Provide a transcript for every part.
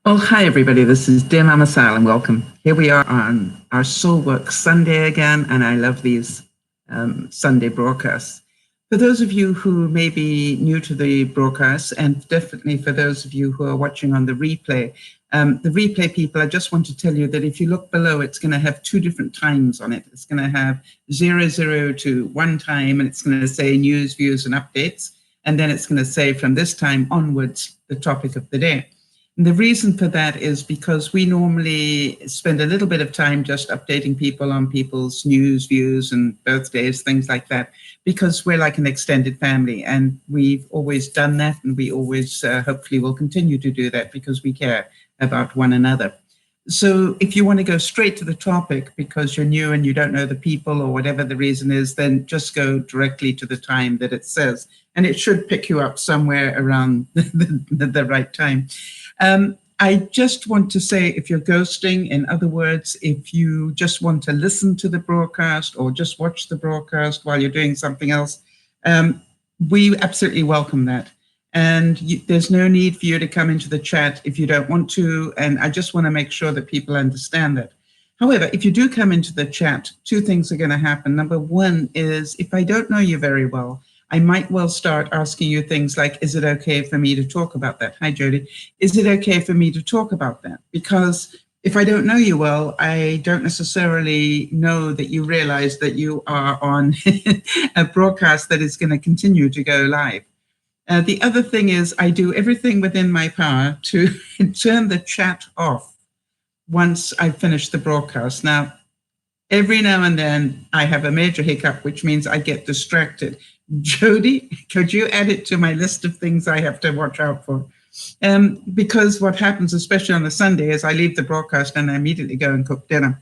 Well, hi everybody, this is DearMamaSal and welcome. Here we are on our Soul Work Sunday again, and I love these Sunday broadcasts. For those of you who may be new to the broadcast, and definitely for those of you who are watching on the replay people, I just want to tell you that if you look below, it's going to have two different times on it. It's going to have 00 to 1 time, and it's going to say news, views, and updates. And then it's going to say from this time onwards, the topic of the day. And the reason for that is because we normally spend a little bit of time just updating people on people's news, views, and birthdays, things like that, because we're like an extended family, and we've always done that, and we always hopefully will continue to do that because we care about one another. So if you want to go straight to the topic because you're new and you don't know the people or whatever the reason is, then just go directly to the time that it says, and it should pick you up somewhere around the right time. I just want to say, if you're ghosting, in other words, if you just want to listen to the broadcast or just watch the broadcast while you're doing something else, we absolutely welcome that. And there's no need for you to come into the chat if you don't want to. And I just want to make sure that people understand that. However, if you do come into the chat, two things are going to happen. Number one is, if I don't know you very well, I might well start asking you things like, is it okay for me to talk about that? Hi, Jody. Is it okay for me to talk about that? Because if I don't know you well, I don't necessarily know that you realize that you are on a broadcast that is going to continue to go live. The other thing is, I do everything within my power to turn the chat off once I finish the broadcast. Now, every now and then I have a major hiccup, which means I get distracted. Jody, could you add it to my list of things I have to watch out for? Because what happens, especially on a Sunday, is I leave the broadcast and I immediately go and cook dinner.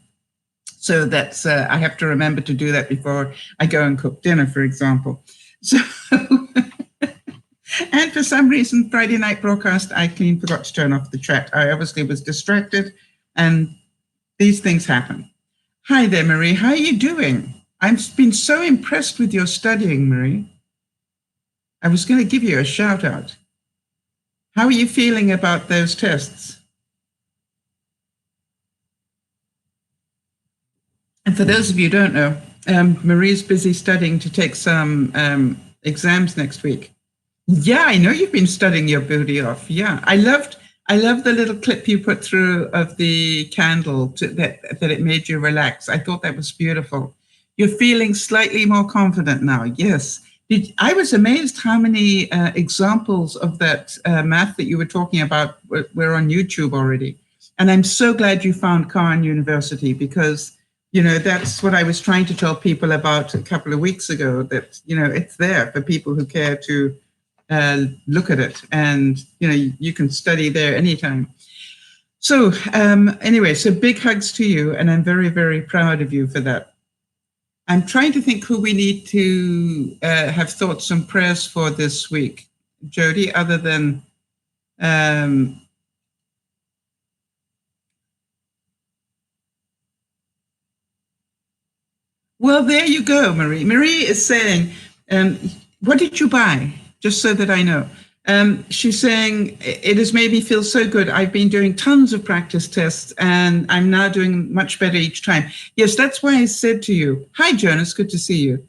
So that's I have to remember to do that before I go and cook dinner, for example. So, and for some reason, Friday night broadcast, I clean forgot to turn off the chat. I obviously was distracted, and these things happen. Hi there, Marie. How are you doing? I've been so impressed with your studying, Marie. I was going to give you a shout out. How are you feeling about those tests? And for those of you who don't know, Marie's busy studying to take some exams next week. Yeah, I know you've been studying your booty off. Yeah, I love the little clip you put through of the candle that it made you relax. I thought that was beautiful. You're feeling slightly more confident now. Yes. I was amazed how many examples of that math that you were talking about were on YouTube already. And I'm so glad you found Khan University, because, that's what I was trying to tell people about a couple of weeks ago, that, it's there for people who care to look at it, and you can study there anytime. So anyway, so big hugs to you, and I'm very, very proud of you for that. I'm trying to think who we need to have thoughts and prayers for this week, Jody, other than well, there you go, Marie. Marie is saying, what did you buy? Just so that I know. She's saying, it has made me feel so good. I've been doing tons of practice tests, and I'm now doing much better each time. Yes, that's why I said to you, hi, Jonas, good to see you.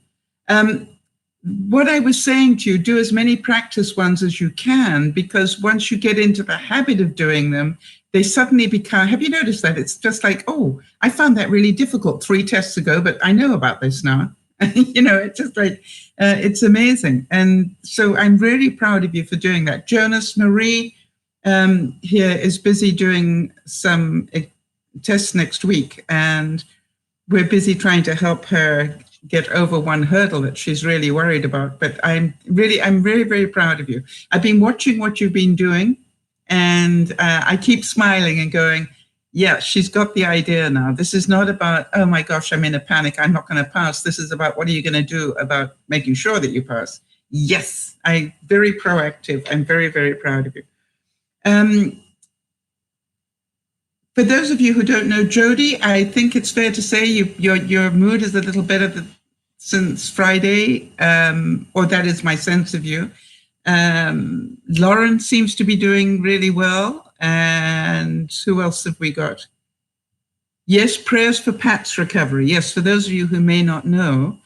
What I was saying to you, do as many practice ones as you can, because once you get into the habit of doing them, they suddenly become, have you noticed that? It's just like, oh, I found that really difficult 3 tests ago, but I know about this now. It's just like, it's amazing. And so I'm really proud of you for doing that. Jonas, Marie here is busy doing some tests next week, and we're busy trying to help her get over one hurdle that she's really worried about. But I'm really, very proud of you. I've been watching what you've been doing, and I keep smiling and going, yeah, she's got the idea now. This is not about, oh my gosh, I'm in a panic, I'm not going to pass. This is about, what are you going to do about making sure that you pass? Yes, I'm very proactive. I'm very, very proud of you. For those of you who don't know Jody, I think it's fair to say your mood is a little better since Friday, or that is my sense of you. Lauren seems to be doing really well. And who else have we got? Yes, prayers for Pat's recovery. Yes, for those of you who may not know,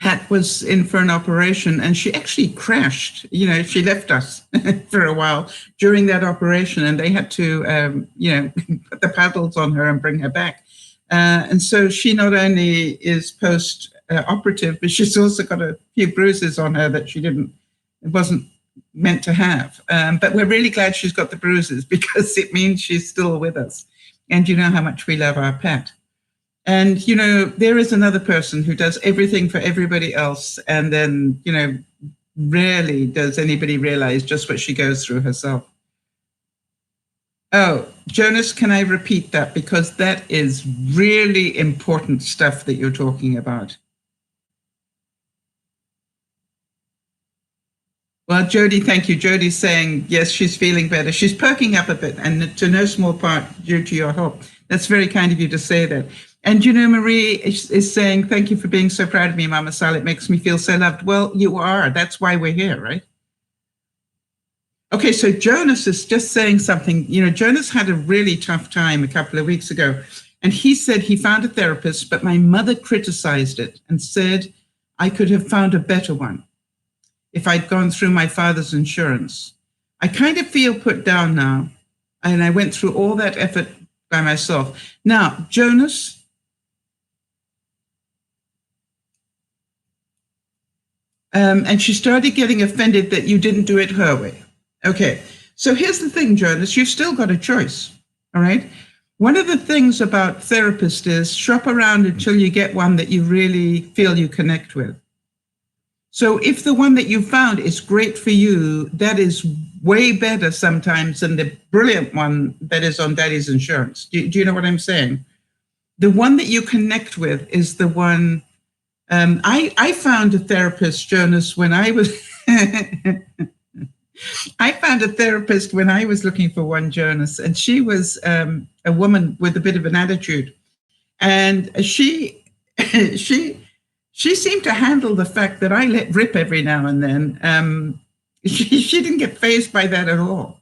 Pat was in for an operation and she actually crashed. You know, she left us for a while during that operation and they had to, you know, put the paddles on her and bring her back. And so she not only is post-operative, but she's also got a few bruises on her that it wasn't meant to have. But we're really glad she's got the bruises because it means she's still with us. And you know how much we love our Pat. And, you know, there is another person who does everything for everybody else. And then, you know, rarely does anybody realize just what she goes through herself. Oh, Jonas, can I repeat that? Because that is really important stuff that you're talking about. Well, Jody, thank you. Jody's saying, yes, she's feeling better. She's perking up a bit, and to no small part due to your help. That's very kind of you to say that. And, you know, Marie is saying, thank you for being so proud of me, Mama Sal. It makes me feel so loved. Well, you are. That's why we're here, right? Okay, so Jonas is just saying something. You know, Jonas had a really tough time a couple of weeks ago, and he said he found a therapist, but my mother criticized it and said I could have found a better one if I'd gone through my father's insurance. I kind of feel put down now, and I went through all that effort by myself. Now, Jonas, and she started getting offended that you didn't do it her way. Okay, so here's the thing, Jonas, you've still got a choice, all right? One of the things about therapists is shop around until you get one that you really feel you connect with. So if the one that you found is great for you, that is way better sometimes than the brilliant one that is on Daddy's insurance. Do you know what I'm saying? The one that you connect with is the one. I found a therapist, Jonas, when I was. I found a therapist when I was looking for one, Jonas, and she was a woman with a bit of an attitude, and she seemed to handle the fact that I let rip every now and then. She didn't get fazed by that at all.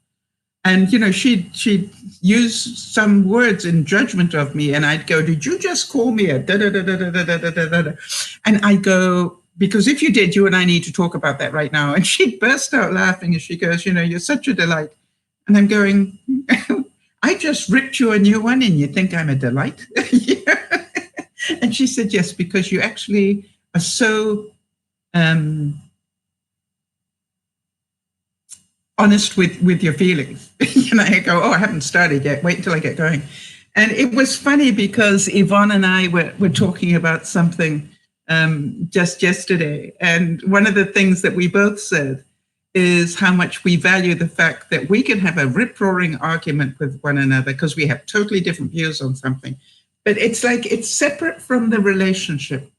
And, you know, she'd use some words in judgment of me, and I'd go, did you just call me a da-da-da-da-da-da-da-da-da? And I'd go, because if you did, you and I need to talk about that right now. And she'd burst out laughing and she goes, you know, you're such a delight. And I'm going, I just ripped you a new one and you think I'm a delight? Yeah. And she said, yes, because you actually are so honest with your feelings. And I go, oh, I haven't started yet. Wait until I get going. And it was funny because Yvonne and I were talking about something just yesterday. And one of the things that we both said is how much we value the fact that we can have a rip-roaring argument with one another because we have totally different views on something. But it's like it's separate from the relationship.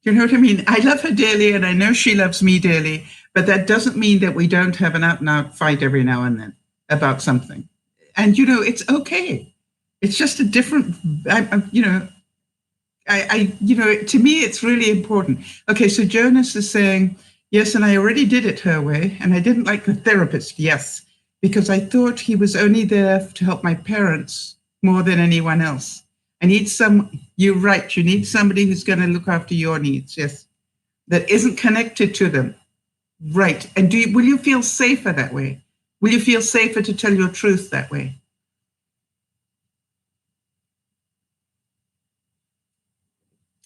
You know what I mean? I love her dearly and I know she loves me dearly, but that doesn't mean that we don't have an out-and-out fight every now and then about something. And, you know, it's okay. It's just a different, you know, to me, it's really important. Okay, so Jonas is saying, yes, and I already did it her way, and I didn't like the therapist, yes, because I thought he was only there to help my parents more than anyone else. I need you're right, you need somebody who's going to look after your needs, yes, that isn't connected to them. Right, and will you feel safer that way? Will you feel safer to tell your truth that way?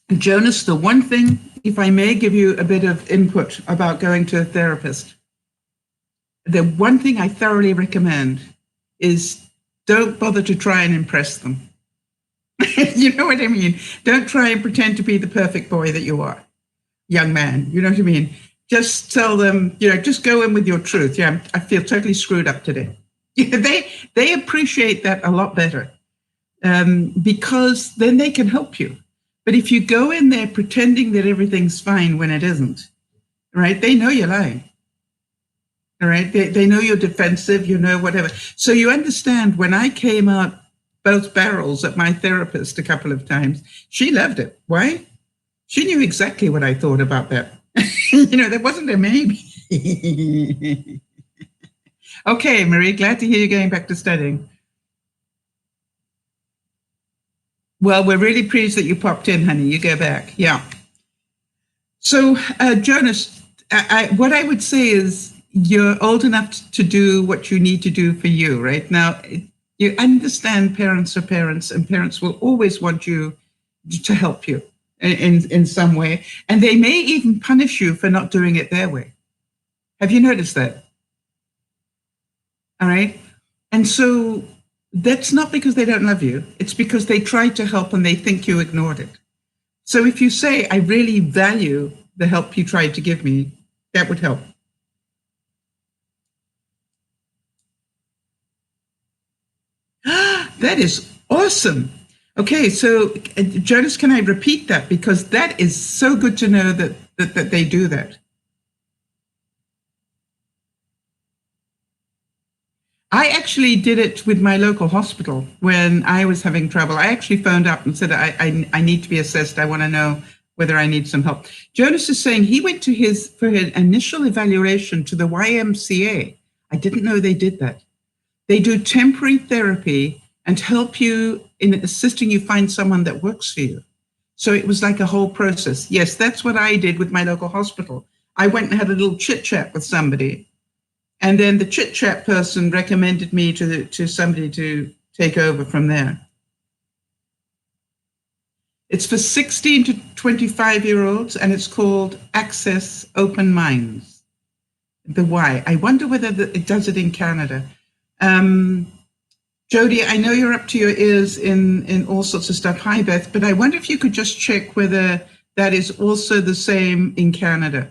And Jonas, the one thing, if I may give you a bit of input about going to a therapist, the one thing I thoroughly recommend is don't bother to try and impress them. You know what I mean? Don't try and pretend to be the perfect boy that you are, young man. You know what I mean? Just tell them, you know, just go in with your truth. Yeah, I feel totally screwed up today. They appreciate that a lot better because then they can help you. But if you go in there pretending that everything's fine when it isn't, right? They know you're lying. All right. They know you're defensive, you know, whatever. So you understand when I came out both barrels at my therapist a couple of times, she loved it. Why? She knew exactly what I thought about that There wasn't a maybe. Okay, Marie, glad to hear you're going back to studying. Well, we're really pleased that you popped in, honey. You go back. Yeah. So, Jonas, what I would say is you're old enough to do what you need to do for you, right? Now, you understand parents are parents, and parents will always want you to help you in some way. And they may even punish you for not doing it their way. Have you noticed that? All right. And so that's not because they don't love you. It's because they tried to help and they think you ignored it. So if you say, I really value the help you tried to give me, that would help. That is awesome. Okay, so Jonas, can I repeat that? Because that is so good to know that they do that. I actually did it with my local hospital when I was having trouble. I actually phoned up and said, I need to be assessed. I want to know whether I need some help. Jonas is saying he went to for his initial evaluation to the YMCA. I didn't know they did that. They do temporary therapy and help you in assisting you find someone that works for you. So it was like a whole process. Yes, that's what I did with my local hospital. I went and had a little chit chat with somebody. And then the chit chat person recommended me to somebody to take over from there. It's for 16 to 25-year-olds, and it's called Access Open Minds. The Y. I wonder whether it does it in Canada. Jody, I know you're up to your ears in all sorts of stuff. Hi, Beth, but I wonder if you could just check whether that is also the same in Canada,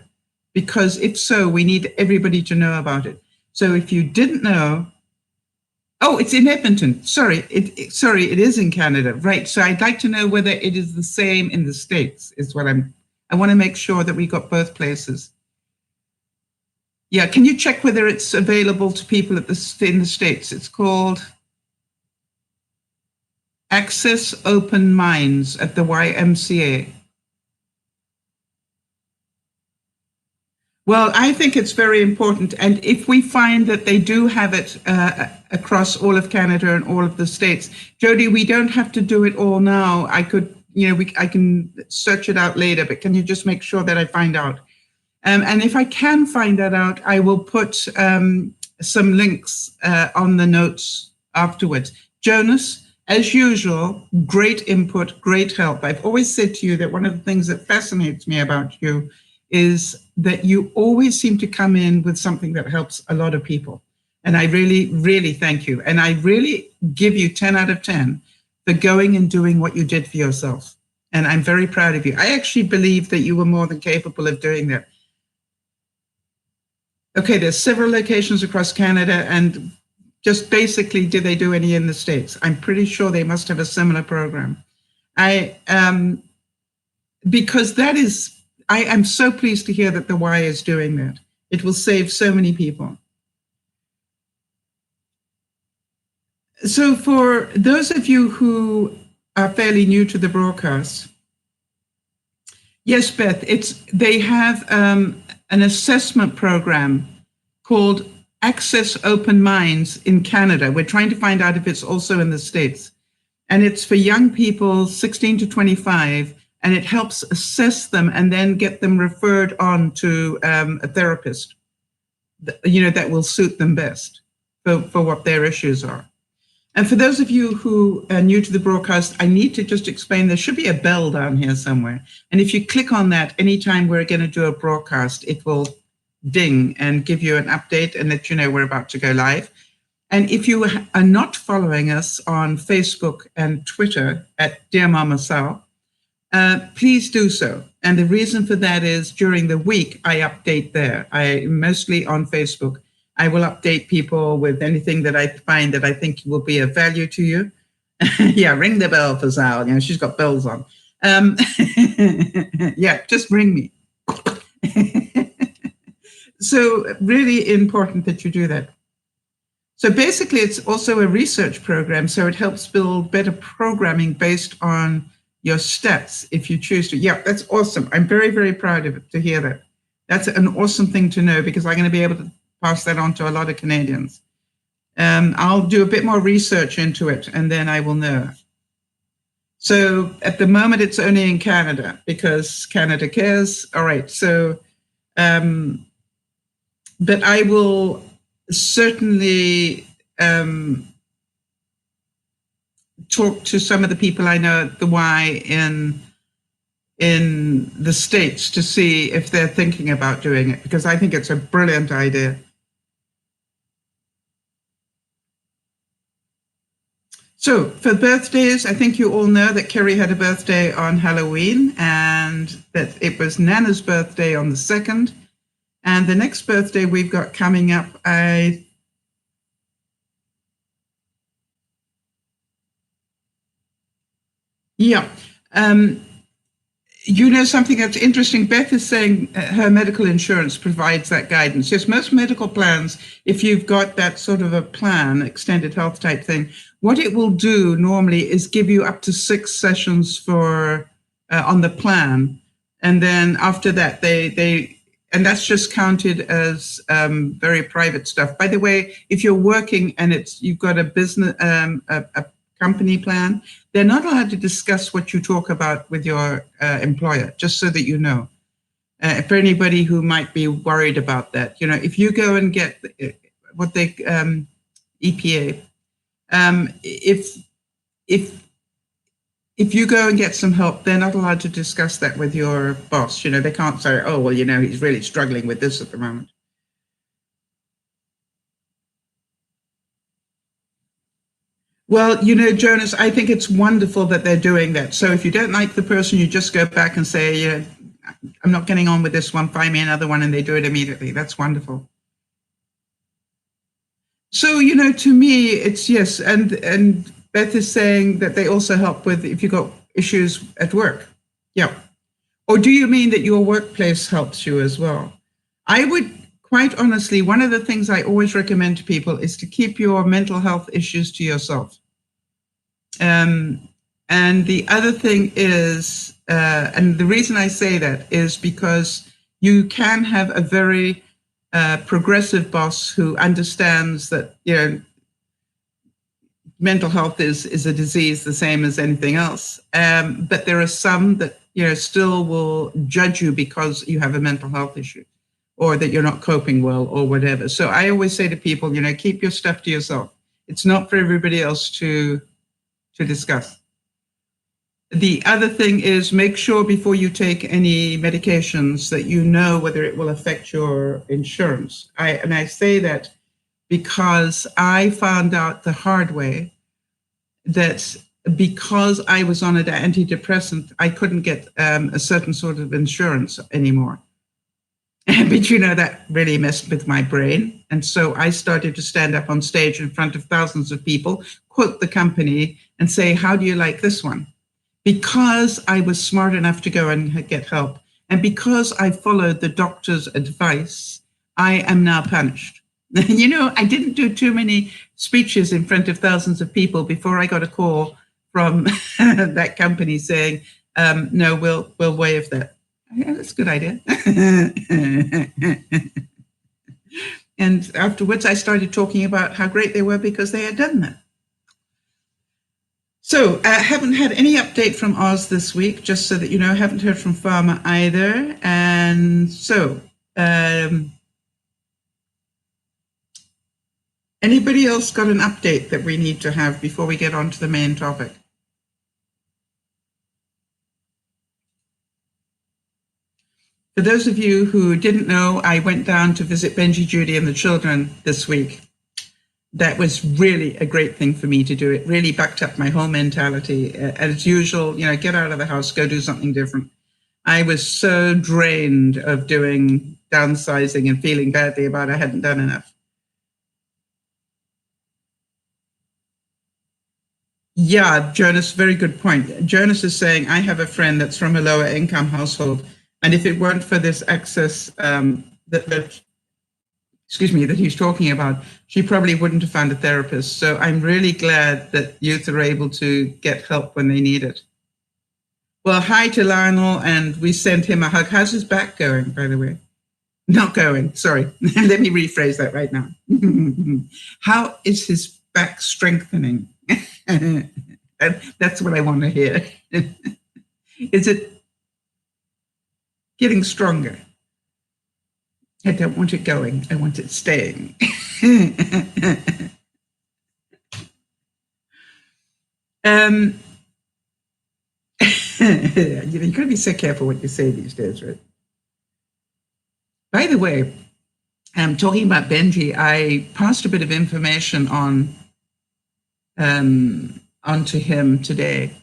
because if so, we need everybody to know about it. So if you didn't know, oh, it's in Edmonton. Sorry, it is in Canada, right? So I'd like to know whether it is the same in the States. Is what I want to make sure that we got both places. Yeah, can you check whether it's available to people in the States? It's called Access Open Minds at the YMCA. Well, I think it's very important. And if we find that they do have it across all of Canada and all of the states, Jody, we don't have to do it all now. I could, I can search it out later, but can you just make sure that I find out? And if I can find that out, I will put some links on the notes afterwards. Jonas, as usual, great input, great help. I've always said to you that one of the things that fascinates me about you is that you always seem to come in with something that helps a lot of people. And I really, really thank you. And I really give you 10 out of 10 for going and doing what you did for yourself. And I'm very proud of you. I actually believe that you were more than capable of doing that. Okay, there's several locations across Canada, and just basically, do they do any in the States? I'm pretty sure they must have a similar program. Because that is, I am so pleased to hear that the Y is doing that. It will save so many people. So for those of you who are fairly new to the broadcast, yes, Beth, they have an assessment program called Access Open Minds in Canada. We're trying to find out if it's also in the States. And it's for young people 16 to 25, and it helps assess them and then get them referred on to a therapist, that will suit them best for what their issues are. And for those of you who are new to the broadcast, I need to just explain, there should be a bell down here somewhere. And if you click on that, anytime we're going to do a broadcast, it will ding and give you an update and let you know we're about to go live. And if you are not following us on Facebook and Twitter at DearMamaSal, please do so. And the reason for that is during the week, I update there. Mostly on Facebook. I will update people with anything that I find that I think will be of value to you. Yeah, ring the bell for Sal. She's got bells on. Yeah, just ring me. So really important that you do that. So basically, it's also a research program. So it helps build better programming based on your stats if you choose to. Yeah, that's awesome. I'm very, very proud of it to hear that. That's an awesome thing to know, because I'm going to be able to pass that on to a lot of Canadians. I'll do a bit more research into it, and then I will know. So at the moment, it's only in Canada, because Canada cares. All right. So, but I will certainly talk to some of the people I know at the Y in the States to see if they're thinking about doing it, because I think it's a brilliant idea. So for birthdays, I think you all know that Kerry had a birthday on Halloween, and that it was Nana's birthday on the 2nd. And the next birthday we've got coming up, you know something that's interesting? Beth is saying her medical insurance provides that guidance. Yes, most medical plans, if you've got that sort of a plan, extended health type thing, what it will do normally is give you up to 6 sessions for on the plan. And then after that, and that's just counted as very private stuff. By the way, if you're working and you've got a business, a company plan, they're not allowed to discuss what you talk about with your employer, just so that you know. For anybody who might be worried about that, you know, if you go and get what they EPA, if you go and get some help, they're not allowed to discuss that with your boss. You know, they can't say, oh, well, you know, he's really struggling with this at the moment. Well, you know, Jonas, I think it's wonderful that they're doing that. So if you don't like the person, you just go back and say, yeah, I'm not getting on with this one, find me another one, and they do it immediately. That's wonderful. So, you know, to me, it's yes. And Beth is saying that they also help with if you've got issues at work. Yeah. Or do you mean that your workplace helps you as well? I would, quite honestly, one of the things I always recommend to people is to keep your mental health issues to yourself. And the other thing is, and the reason I say that is because you can have a very progressive boss who understands that, you know, mental health is a disease the same as anything else. But there are some that, you know, still will judge you because you have a mental health issue, or that you're not coping well, or whatever. So I always say to people, you know, keep your stuff to yourself. It's not for everybody else to discuss. The other thing is, make sure before you take any medications that you know whether it will affect your insurance. I say that because I found out the hard way that because I was on an antidepressant, I couldn't get a certain sort of insurance anymore. But you know, that really messed with my brain. And so I started to stand up on stage in front of thousands of people, quote the company, and say, how do you like this one? Because I was smart enough to go and get help, and because I followed the doctor's advice, I am now punished. You know, I didn't do too many speeches in front of thousands of people before I got a call from that company saying, no, we'll waive that. Yeah, that's a good idea. And afterwards, I started talking about how great they were because they had done that. So I haven't had any update from Oz this week, just so that you know. I haven't heard from Pharma either. And so anybody else got an update that we need to have before we get on to the main topic? For those of you who didn't know, I went down to visit Benji, Judy, and the children this week. That was really a great thing for me to do. It really backed up my whole mentality. As usual, you know, get out of the house, go do something different. I was so drained of doing downsizing and feeling badly about I hadn't done enough. Yeah, Jonas, very good point. Jonas is saying, I have a friend that's from a lower income household, and if it weren't for this access that he's talking about, she probably wouldn't have found a therapist. So I'm really glad that youth are able to get help when they need it. Well, hi to Lionel, and we sent him a hug. How's his back going, by the way? Not going, sorry. Let me rephrase that right now. How is his back strengthening? That's what I want to hear. Is it getting stronger? I don't want it going. I want it staying. You got to be so careful what you say these days, right? By the way, talking about Benji, I passed a bit of information on onto him today.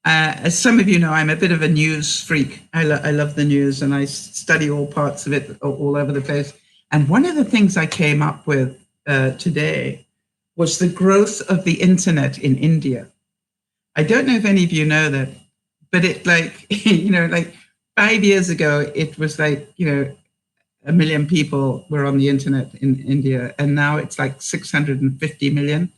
As some of you know, I'm a bit of a news freak. I love the news, and I study all parts of it all over the place. And one of the things I came up with today was the growth of the internet in India. I don't know if any of you know that, but it like 5 years ago, it was like 1 million people were on the internet in India, and now it's like 650 million,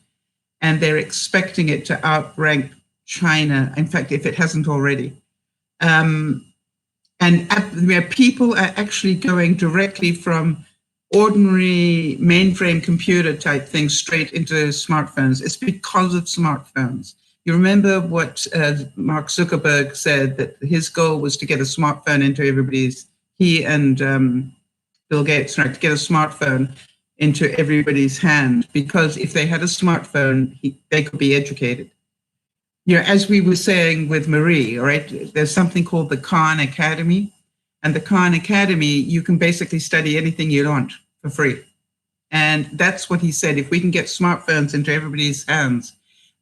and they're expecting it to outrank China. In fact, if it hasn't already, and where people are actually going directly from ordinary mainframe computer type things straight into smartphones. It's because of smartphones. You remember what Mark Zuckerberg said, that his goal was to get a smartphone into everybody's, he and Bill Gates, right, to get a smartphone into everybody's hand, because if they had a smartphone, they could be educated. As we were saying with Marie, all right, there's something called the Khan Academy. And the Khan Academy, you can basically study anything you want for free. And that's what he said, if we can get smartphones into everybody's hands.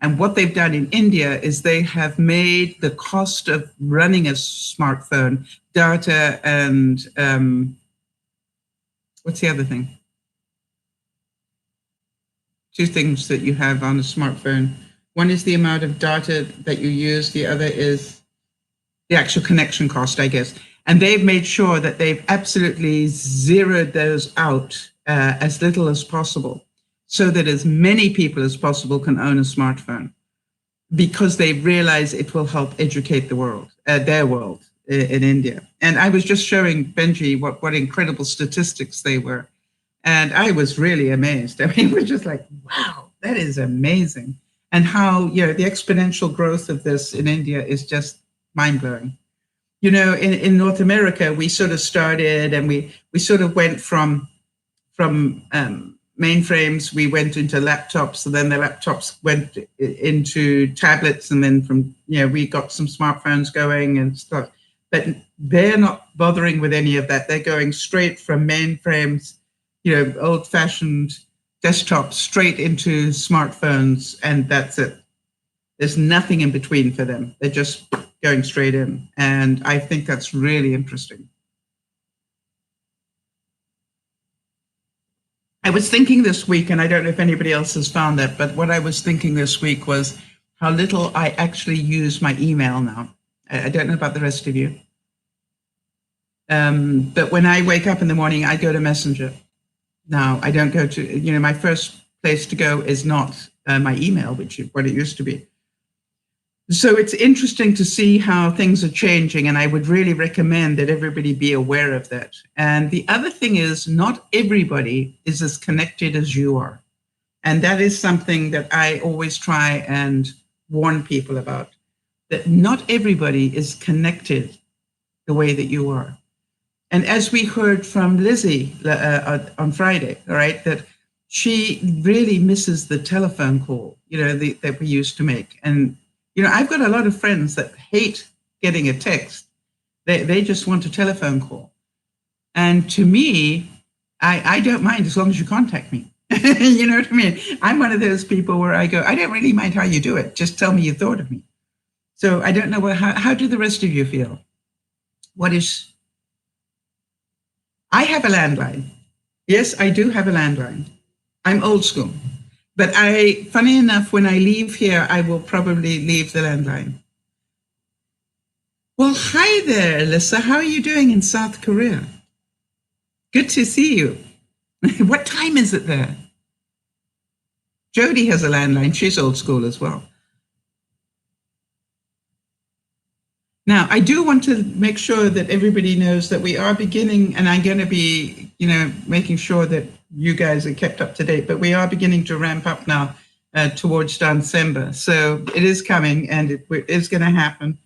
And what they've done in India is they have made the cost of running a smartphone, data and what's the other thing? Two things that you have on a smartphone. One is the amount of data that you use. The other is the actual connection cost, I guess. And they've made sure that they've absolutely zeroed those out as little as possible, so that as many people as possible can own a smartphone, because they realize it will help educate the world, their world in India. And I was just showing Benji what incredible statistics they were. And I was really amazed. I mean, we're just like, wow, that is amazing. And how, the exponential growth of this in India is just mind-blowing. In North America, we sort of started, and we sort of went from mainframes, we went into laptops, and then the laptops went into tablets, and then we got some smartphones going and stuff. But they're not bothering with any of that. They're going straight from mainframes, old-fashioned desktops, straight into smartphones, and that's it. There's nothing in between for them. They're just going straight in. And I think that's really interesting. I was thinking this week, and I don't know if anybody else has found that, but what I was thinking this week was how little I actually use my email now. I don't know about the rest of you. But when I wake up in the morning, I go to Messenger. Now, I don't go to, my first place to go is not my email, which is what it used to be. So it's interesting to see how things are changing, and I would really recommend that everybody be aware of that. And the other thing is, not everybody is as connected as you are. And that is something that I always try and warn people about, that not everybody is connected the way that you are. And as we heard from Lizzie on Friday, all right, that she really misses the telephone call, that we used to make. And I've got a lot of friends that hate getting a text. They just want a telephone call. And to me, I don't mind as long as you contact me. You know what I mean? I'm one of those people where I go, I don't really mind how you do it. Just tell me you thought of me. So I don't know, how do the rest of you feel? I have a landline. Yes, I do have a landline. I'm old school. But funny enough, when I leave here, I will probably leave the landline. Well, hi there, Alyssa. How are you doing in South Korea? Good to see you. What time is it there? Jody has a landline. She's old school as well. Now, I do want to make sure that everybody knows that we are beginning, and I'm going to be, making sure that you guys are kept up to date, but we are beginning to ramp up now towards December. So it is coming, and it is going to happen.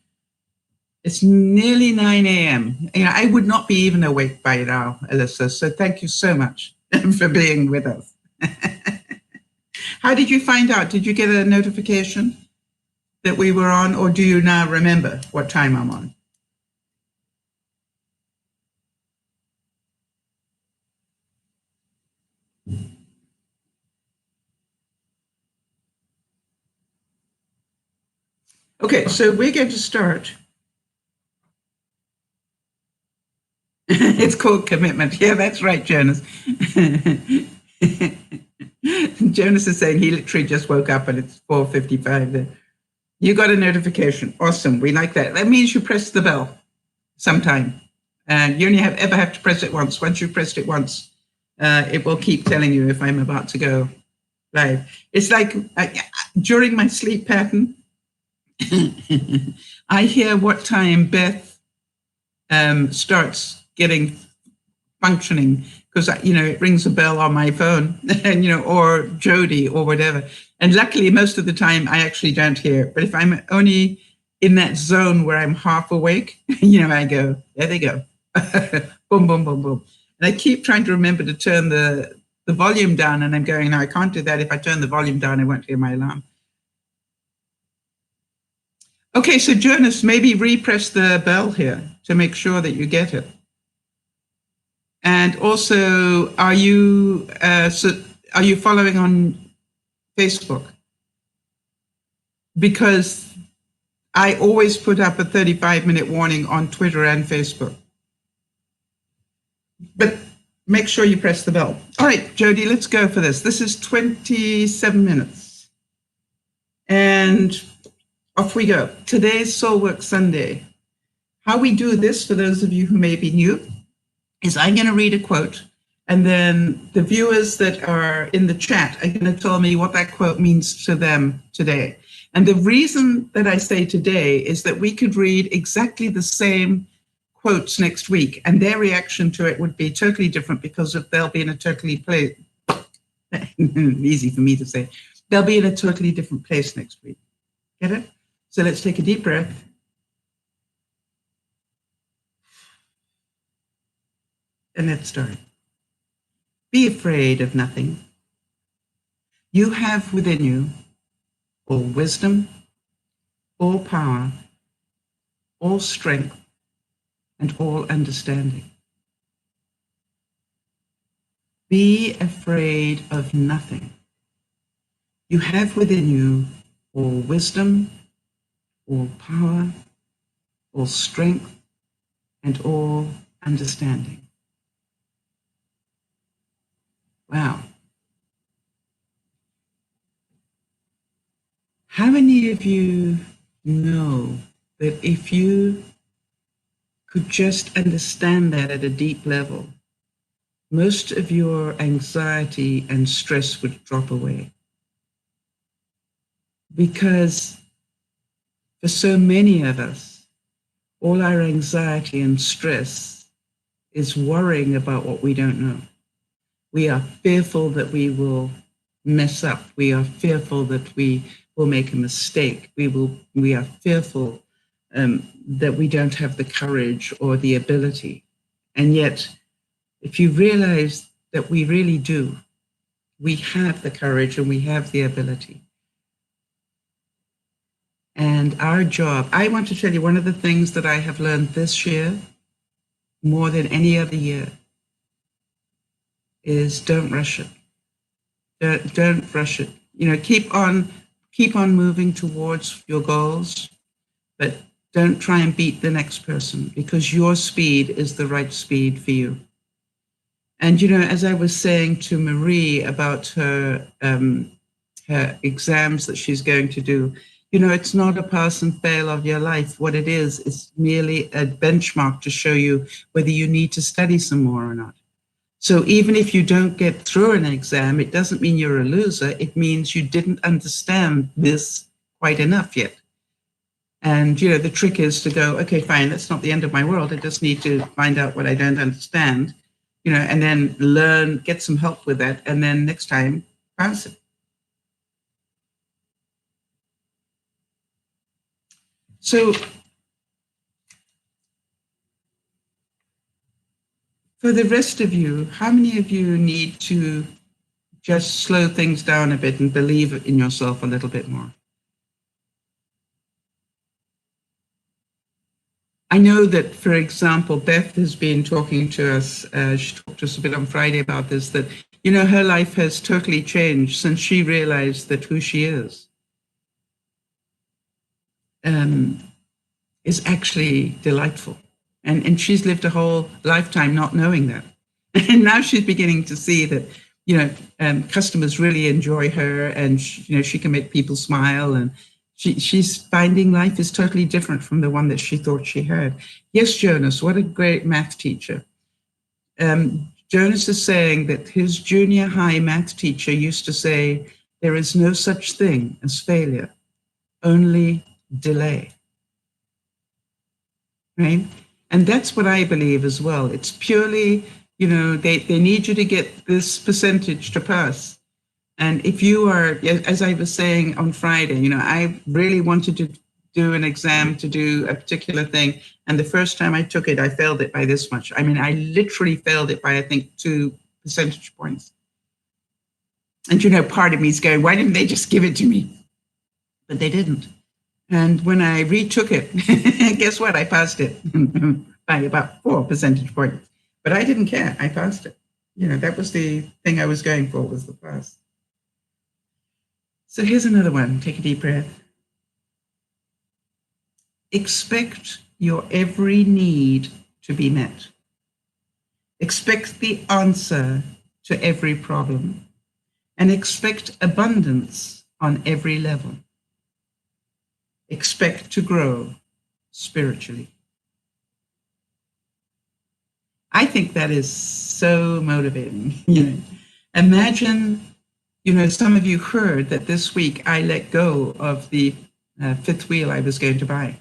It's nearly 9 a.m. I would not be even awake by now, Alyssa. So thank you so much for being with us. How did you find out? Did you get a notification that we were on, or do you now remember what time I'm on? Okay, so we're going to start. It's called commitment. Yeah, that's right, Jonas. Jonas is saying he literally just woke up and it's 4:55 there. You got a notification. Awesome. We like that. That means you press the bell sometime. And you only ever have to press it once. Once you've pressed it once, it will keep telling you if I'm about to go live. It's like during my sleep pattern, I hear what time Beth starts getting functioning, because it rings a bell on my phone, and or Jody or whatever. And luckily, most of the time, I actually don't hear it. But if I'm only in that zone where I'm half awake, I go, there they go, boom, boom, boom, boom. And I keep trying to remember to turn the volume down, and I'm going, no, I can't do that. If I turn the volume down, I won't hear my alarm. Okay, so Jonas, maybe repress the bell here to make sure that you get it. And also, are you following on Facebook? Because I always put up a 35-minute warning on Twitter and Facebook. But make sure you press the bell. All right, Jody, let's go for this. This is 27 minutes. And off we go. Today's Soulwork Sunday. How we do this, for those of you who may be new, is I'm going to read a quote, and then the viewers that are in the chat are going to tell me what that quote means to them today. And the reason that I say today is that we could read exactly the same quotes next week, and their reaction to it would be totally different, because they'll be in a totally place. Easy for me to say. They'll be in a totally different place next week. Get it? So let's take a deep breath. And let's start. Be afraid of nothing. You have within you all wisdom, all power, all strength, and all understanding. Be afraid of nothing. You have within you all wisdom, all power, all strength, and all understanding. Wow. How many of you know that if you could just understand that at a deep level, most of your anxiety and stress would drop away? Because for so many of us, all our anxiety and stress is worrying about what we don't know. We are fearful that we will mess up. We are fearful that we will make a mistake. We are fearful that we don't have the courage or the ability. And yet, if you realize that we really do, we have the courage and we have the ability. And our job, I want to tell you, one of the things that I have learned this year, more than any other year, is don't rush it. Don't rush it. Keep on moving towards your goals, but don't try and beat the next person, because your speed is the right speed for you. And as I was saying to Marie about her exams that she's going to do, it's not a pass and fail of your life. What it is merely a benchmark to show you whether you need to study some more or not. So even if you don't get through an exam, it doesn't mean you're a loser. It means you didn't understand this quite enough yet. And, the trick is to go, okay, fine, that's not the end of my world. I just need to find out what I don't understand, and then learn, get some help with that. And then next time, pass it. So for the rest of you, how many of you need to just slow things down a bit and believe in yourself a little bit more? I know that, for example, Beth has been talking to us, she talked to us a bit on Friday about this, that, her life has totally changed since she realized that who she is actually delightful. And she's lived a whole lifetime not knowing that. And now she's beginning to see that, customers really enjoy her, and, she can make people smile, and she's finding life is totally different from the one that she thought she had. Yes, Jonas, what a great math teacher. Jonas is saying that his junior high math teacher used to say, there is no such thing as failure, only delay. Right? And that's what I believe as well. It's purely, they need you to get this percentage to pass. And if you are, as I was saying on Friday, I really wanted to do an exam to do a particular thing. And the first time I took it, I failed it by this much. I mean, I literally failed it by, I think, 2 percentage points. And, part of me is going, why didn't they just give it to me? But they didn't. And when I retook it, guess what? I passed it by about 4 percentage points. But I didn't care. I passed it. That was the thing I was going for, was the pass. So here's another one. Take a deep breath. Expect your every need to be met. Expect the answer to every problem. And expect abundance on every level. Expect to grow spiritually. I think that is so motivating. Imagine, some of you heard that this week I let go of the fifth wheel I was going to buy.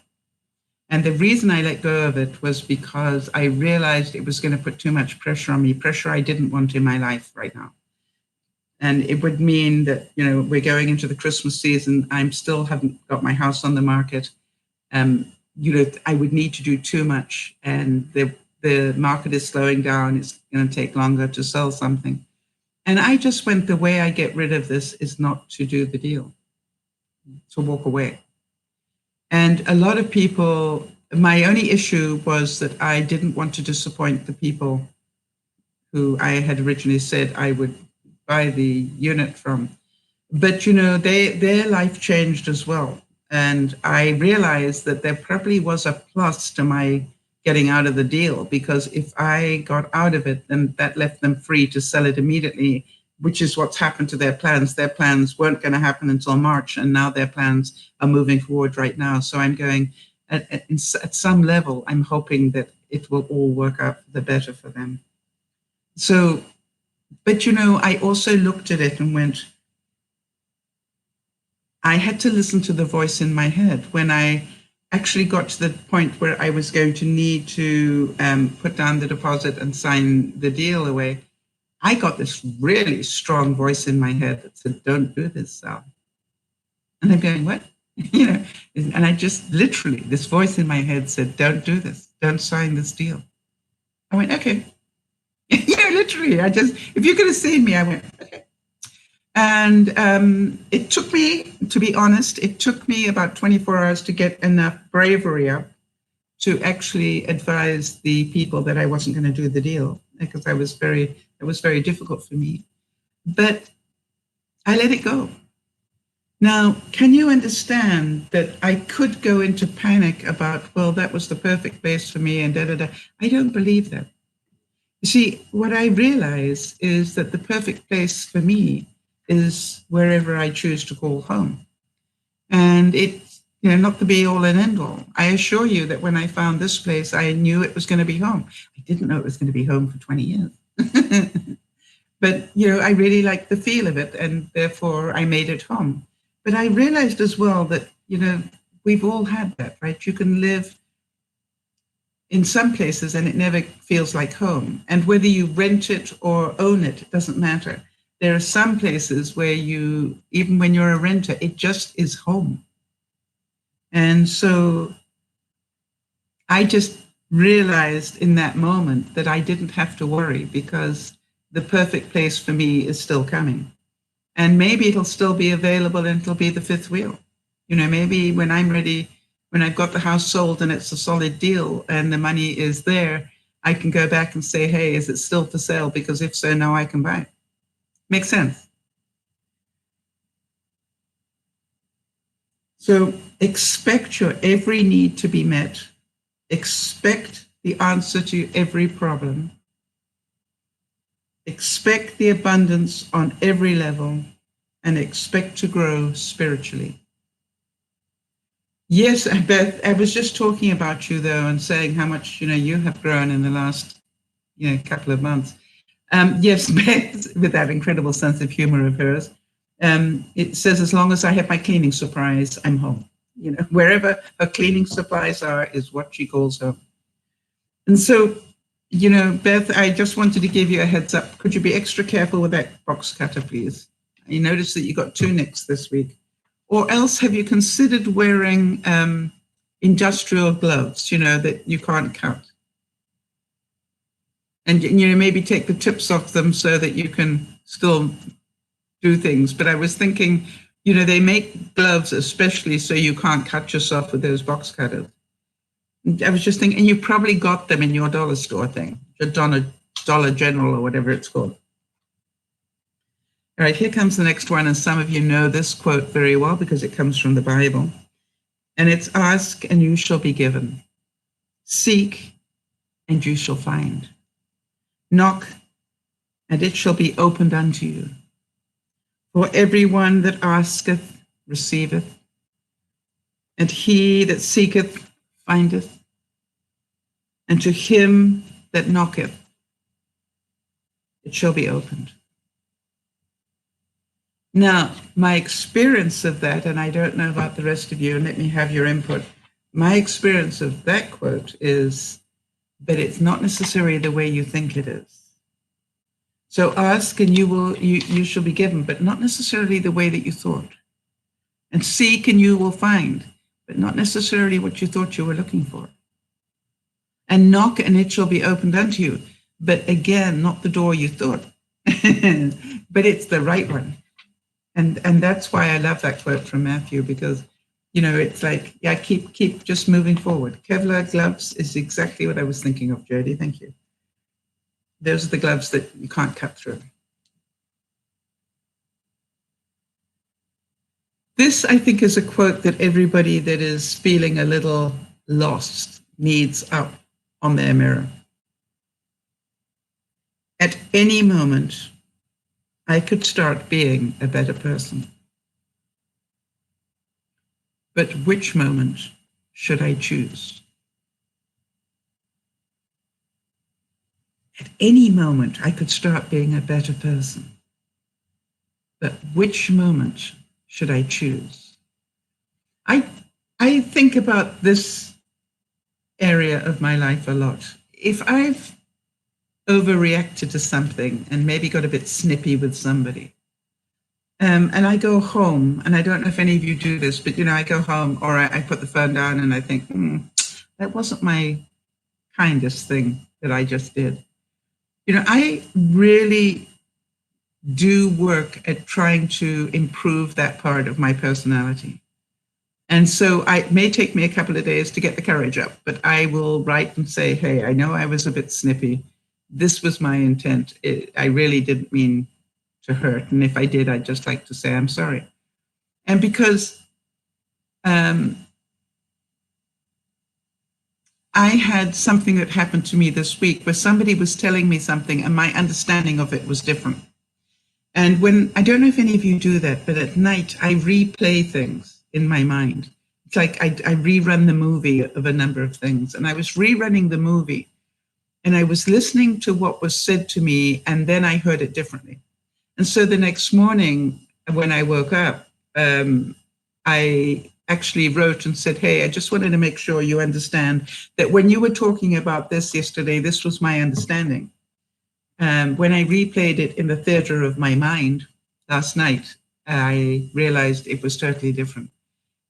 And the reason I let go of it was because I realized it was going to put too much pressure on me, pressure I didn't want in my life right now. And it would mean that, we're going into the Christmas season. I'm still haven't got my house on the market. I would need to do too much. And the market is slowing down. It's going to take longer to sell something. And I just went, the way I get rid of this is not to do the deal, to walk away. And a lot of people, my only issue was that I didn't want to disappoint the people who I had originally said I would buy the unit from. But, their life changed as well. And I realized that there probably was a plus to my getting out of the deal, because if I got out of it, then that left them free to sell it immediately, which is what's happened to their plans. Their plans weren't going to happen until March, and now their plans are moving forward right now. So I'm going, at some level, I'm hoping that it will all work out the better for them. So, but I also looked at it and went, I had to listen to the voice in my head. When I actually got to the point where I was going to need to put down the deposit and sign the deal away, I got this really strong voice in my head that said, don't do this, Sal. And I'm going, what? And I just literally, this voice in my head said, don't do this. Don't sign this deal. I went, okay. Literally, if you could have seen me, I went, okay. And it took me, to be honest, it took me about 24 hours to get enough bravery up to actually advise the people that I wasn't going to do the deal, because it was very difficult for me. But I let it go. Now, can you understand that I could go into panic about, well, that was the perfect place for me and da-da-da. I don't believe that. You see, what I realize is that the perfect place for me is wherever I choose to call home. And it's, not the be all and end all. I assure you that when I found this place, I knew it was going to be home. I didn't know it was going to be home for 20 years. But, I really liked the feel of it, and therefore I made it home. But I realized as well that, we've all had that, right? You can live in some places and it never feels like home. And whether you rent it or own it, it doesn't matter. There are some places where you, even when you're a renter, it just is home. And so I just realized in that moment that I didn't have to worry because the perfect place for me is still coming. And maybe it'll still be available and it'll be the fifth wheel. You know, maybe when I'm ready, when I've got the house sold and it's a solid deal and the money is there, I can go back and say, hey, is it still for sale? Because if so, now I can buy it. Makes sense. So expect your every need to be met. Expect the answer to every problem. Expect the abundance on every level and expect to grow spiritually. Yes, Beth, I was just talking about you though and saying how much, you have grown in the last, couple of months. Yes, Beth, with that incredible sense of humor of hers, it says, as long as I have my cleaning supplies, I'm home. Wherever her cleaning supplies are is what she calls home. And so, Beth, I just wanted to give you a heads up. Could you be extra careful with that box cutter, please? You notice that you got 2 nicks this week. Or else have you considered wearing industrial gloves, that you can't cut? And, maybe take the tips off them so that you can still do things. But I was thinking, they make gloves especially so you can't cut yourself with those box cutters. I was just thinking, and you probably got them in your dollar store thing, the Dollar General or whatever it's called. All right, here comes the next one. And some of you know this quote very well because it comes from the Bible. And it's, ask and you shall be given. Seek and you shall find. Knock and it shall be opened unto you. For everyone that asketh receiveth, and he that seeketh findeth, and to him that knocketh it shall be opened. Now, my experience of that, and I don't know about the rest of you, and let me have your input. My experience of that quote is that it's not necessarily the way you think it is. So ask and you shall be given, but not necessarily the way that you thought. And seek and you will find, but not necessarily what you thought you were looking for. And knock and it shall be opened unto you, but again, not the door you thought, but it's the right one. And that's why I love that quote from Matthew, because, it's like, yeah, keep just moving forward. Kevlar gloves is exactly what I was thinking of, Jody. Thank you. Those are the gloves that you can't cut through. This, I think, is a quote that everybody that is feeling a little lost needs up on their mirror. At any moment, I could start being a better person. But which moment should I choose? At any moment, I could start being a better person. But which moment should I choose? I think about this area of my life a lot. If I've overreacted to something and maybe got a bit snippy with somebody, and I go home, and I don't know if any of you do this, but I go home or I put the phone down and I think, that wasn't my kindest thing that I just did. I really do work at trying to improve that part of my personality. And so it may take me a couple of days to get the courage up, but I will write and say, hey, I know I was a bit snippy. This was my intent. I really didn't mean to hurt. And if I did, I'd just like to say I'm sorry. And because I had something that happened to me this week where somebody was telling me something and my understanding of it was different. And I don't know if any of you do that, but at night I replay things in my mind. It's like I rerun the movie of a number of things. And I was rerunning the movie and I was listening to what was said to me, and then I heard it differently. And so the next morning when I woke up, I actually wrote and said, hey, I just wanted to make sure you understand that when you were talking about this yesterday, this was my understanding. When I replayed it in the theater of my mind last night, I realized it was totally different.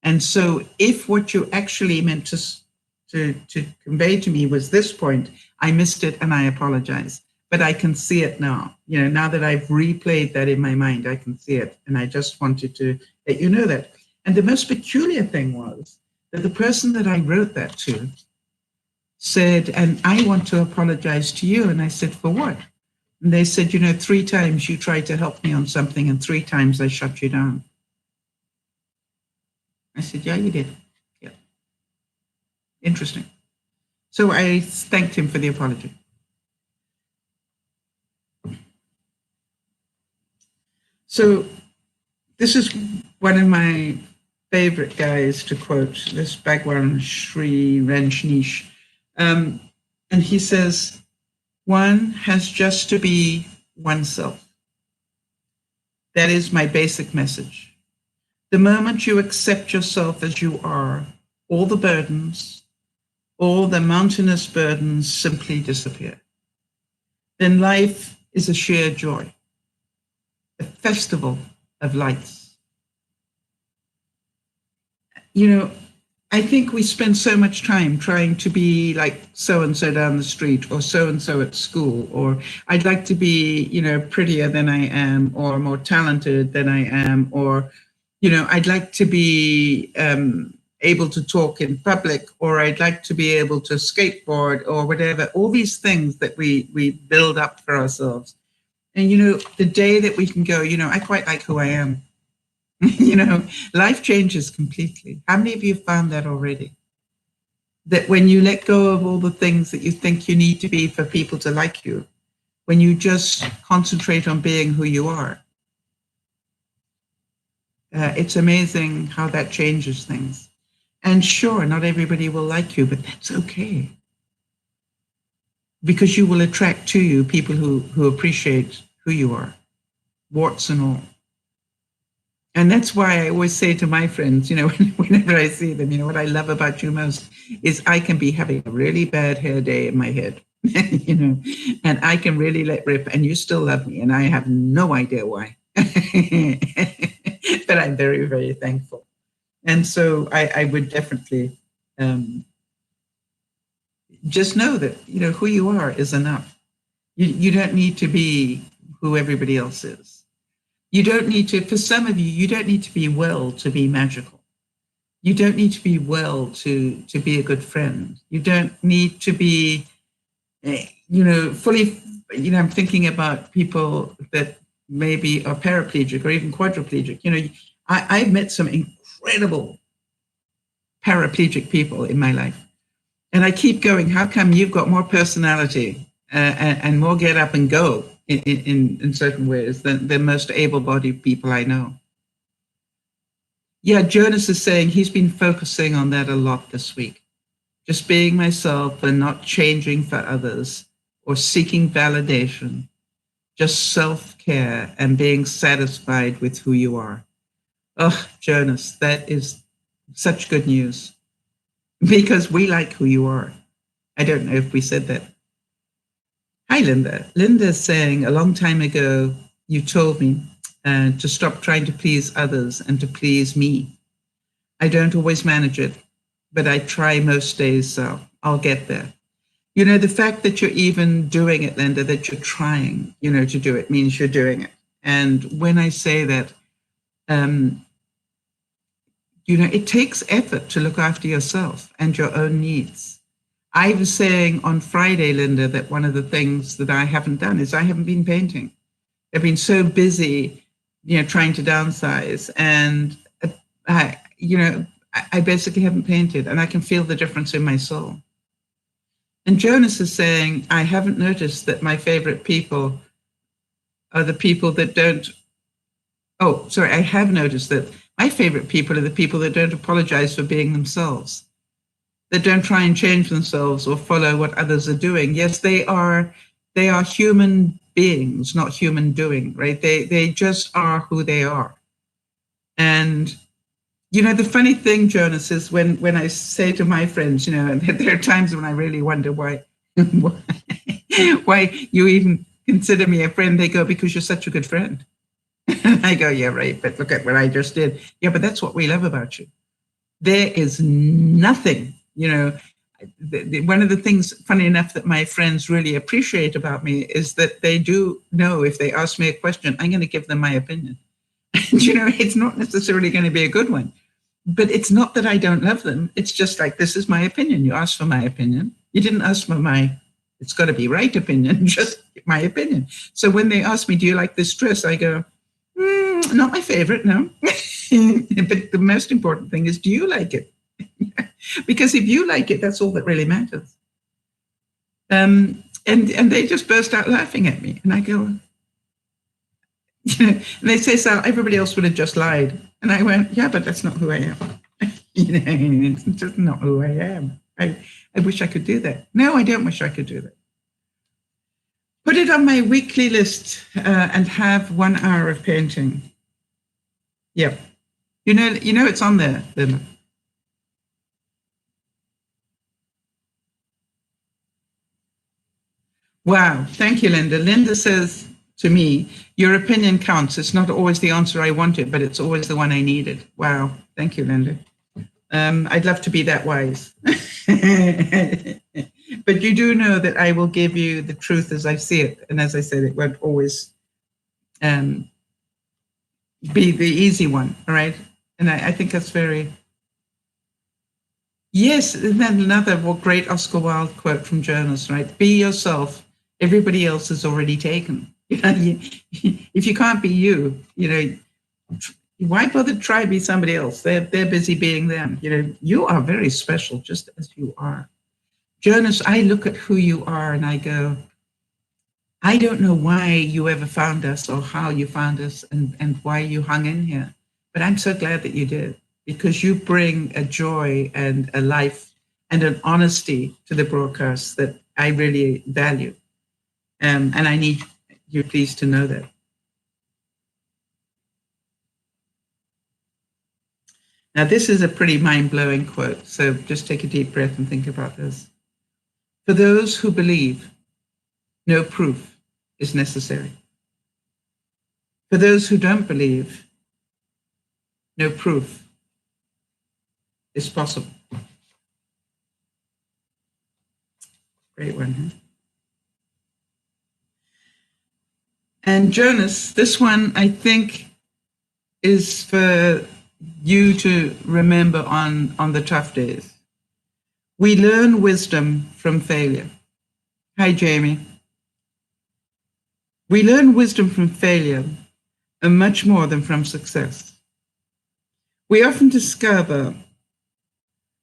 And so if what you actually meant to convey to me was this point, I missed it and I apologize. But I can see it now. You know, now that I've replayed that in my mind, I can see it. And I just wanted to let you know that. And the most peculiar thing was that the person that I wrote that to said, and I want to apologize to you. And I said, for what? And they said, you know, 3 times you tried to help me on something and 3 times I shut you down. I said, yeah, you did. Yeah. Interesting. So I thanked him for the apology. So this is one of my favorite guys to quote, this Bhagwan Sri Rajneesh. And he says, one has just to be oneself. That is my basic message. The moment you accept yourself as you are, all the burdens, all the mountainous burdens simply disappear. Then life is a sheer joy, a festival of lights. You know, I think we spend so much time trying to be like so-and-so down the street or so-and-so at school, or I'd like to be, you know, prettier than I am or more talented than I am, or, you know, I'd like to be able to talk in public, or I'd like to be able to skateboard or whatever, all these things that we build up for ourselves. And, you know, the day that we can go, you know, I quite like who I am. You know, life changes completely. How many of you have found that already? That when you let go of all the things that you think you need to be for people to like you, when you just concentrate on being who you are, it's amazing how that changes things. And sure, not everybody will like you, but that's okay. Because you will attract to you people who appreciate who you are, warts and all. And that's why I always say to my friends, you know, whenever I see them, you know, what I love about you most is I can be having a really bad hair day in my head, you know, and I can really let rip and you still love me. And I have no idea why, but I'm very, very thankful. And so I would definitely just know that, you know, who you are is enough. You don't need to be who everybody else is. You don't need to, for some of you, you don't need to be well to be magical. You don't need to be well to be a good friend. You don't need to be, you know, fully, you know, I'm thinking about people that maybe are paraplegic or even quadriplegic. You know, I've met some incredible paraplegic people in my life. And I keep going, how come you've got more personality and more get up and go in certain ways than most able-bodied people I know? Yeah, Jonas is saying he's been focusing on that a lot this week. Just being myself and not changing for others or seeking validation. Just self-care and being satisfied with who you are. Oh, Jonas, that is such good news. Because we like who you are. I don't know if we said that. Hi, Linda. Linda's saying a long time ago, you told me to stop trying to please others and to please me. I don't always manage it, but I try most days, so I'll get there. You know, the fact that you're even doing it, Linda, that you're trying, you know, to do it means you're doing it. And when I say that, you know, it takes effort to look after yourself and your own needs. I was saying on Friday, Linda, that one of the things that I haven't done is I haven't been painting. I've been so busy, you know, trying to downsize, and I basically haven't painted, and I can feel the difference in my soul. And Jonas is saying, I haven't noticed that my favorite people are the people that don't. Oh, sorry, I have noticed that my favorite people are the people that don't apologize for being themselves, that don't try and change themselves or follow what others are doing. Yes, they are human beings, not human doing, right? They just are who they are. And You know, the funny thing, Jonas, is when I say to my friends, you know, and there are times when I really wonder why, why you even consider me a friend. They go, because you're such a good friend. And I go, yeah, right. But look at what I just did. Yeah, but that's what we love about you. There is nothing, you know, one of the things, funny enough, that my friends really appreciate about me is that they do know if they ask me a question, I'm going to give them my opinion. And, you know, it's not necessarily going to be a good one, but it's not that I don't love them. It's just like, this is my opinion. You asked for my opinion. You didn't ask for my, it's got to be right opinion, just my opinion. So when they ask me, do you like this dress? I go, not my favorite, no. But the most important thing is, do you like it? Because if you like it, that's all that really matters. And they just burst out laughing at me. And I go, you know, and they say, Sal, everybody else would have just lied. And I went, yeah, but that's not who I am. You know, it's just not who I am. I wish I could do that. No, I don't wish I could do that. Put it on my weekly list and have 1 hour of painting. Yep. You know it's on there, Linda. Wow. Thank you, Linda. Linda says to me, your opinion counts. It's not always the answer I wanted, but it's always the one I needed. Wow. Thank you, Linda. I'd love to be that wise. But you do know that I will give you the truth as I see it. And as I said, it won't always be the easy one, all right? And I think that's very... Yes, and then another great Oscar Wilde quote from Jonas, right? Be yourself. Everybody else is already taken. If you can't be you, you know, why bother try to be somebody else? They're busy being them. You know, you are very special just as you are. Jonas, I look at who you are and I go, I don't know why you ever found us or how you found us and why you hung in here, but I'm so glad that you did, because you bring a joy and a life and an honesty to the broadcast that I really value. And I need you please to know that. Now, this is a pretty mind-blowing quote, so just take a deep breath and think about this. For those who believe, no proof is necessary. For those who don't believe, no proof is possible. Great one, huh? And Jonas, this one I think is for you to remember on the tough days. We learn wisdom from failure. Hi, Jamie. We learn wisdom from failure and much more than from success. We often discover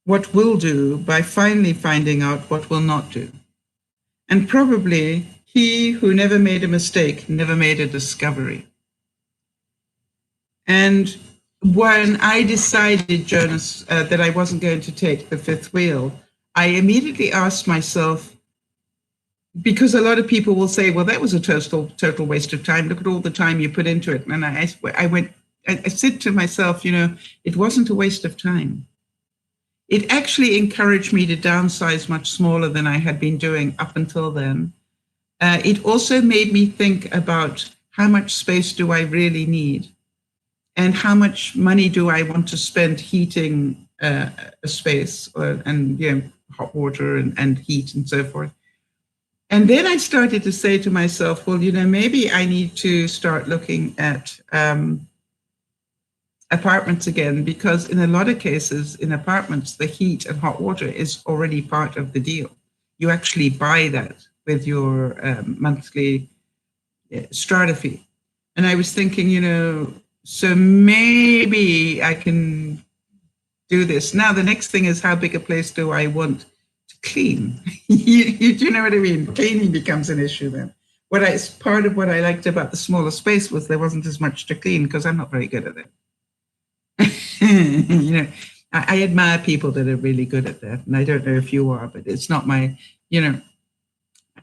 what will do by finally finding out what will not do. And probably he who never made a mistake never made a discovery. And when I decided, Jonas, that I wasn't going to take the fifth wheel, I immediately asked myself, because a lot of people will say, well, that was a total waste of time. Look at all the time you put into it. And I said to myself, you know, it wasn't a waste of time. It actually encouraged me to downsize much smaller than I had been doing up until then. It also made me think about how much space do I really need? And how much money do I want to spend heating a space and you know, hot water and heat and so forth. And then I started to say to myself, well, you know, maybe I need to start looking at apartments again, because in a lot of cases in apartments, the heat and hot water is already part of the deal. You actually buy that with your monthly strata fee. And I was thinking, you know, so maybe I can do this. Now, the next thing is, how big a place do I want to clean? You know what I mean? Cleaning becomes an issue then. Part of what I liked about the smaller space was there wasn't as much to clean, because I'm not very good at it. You know, I admire people that are really good at that. And I don't know if you are, but it's not my, you know,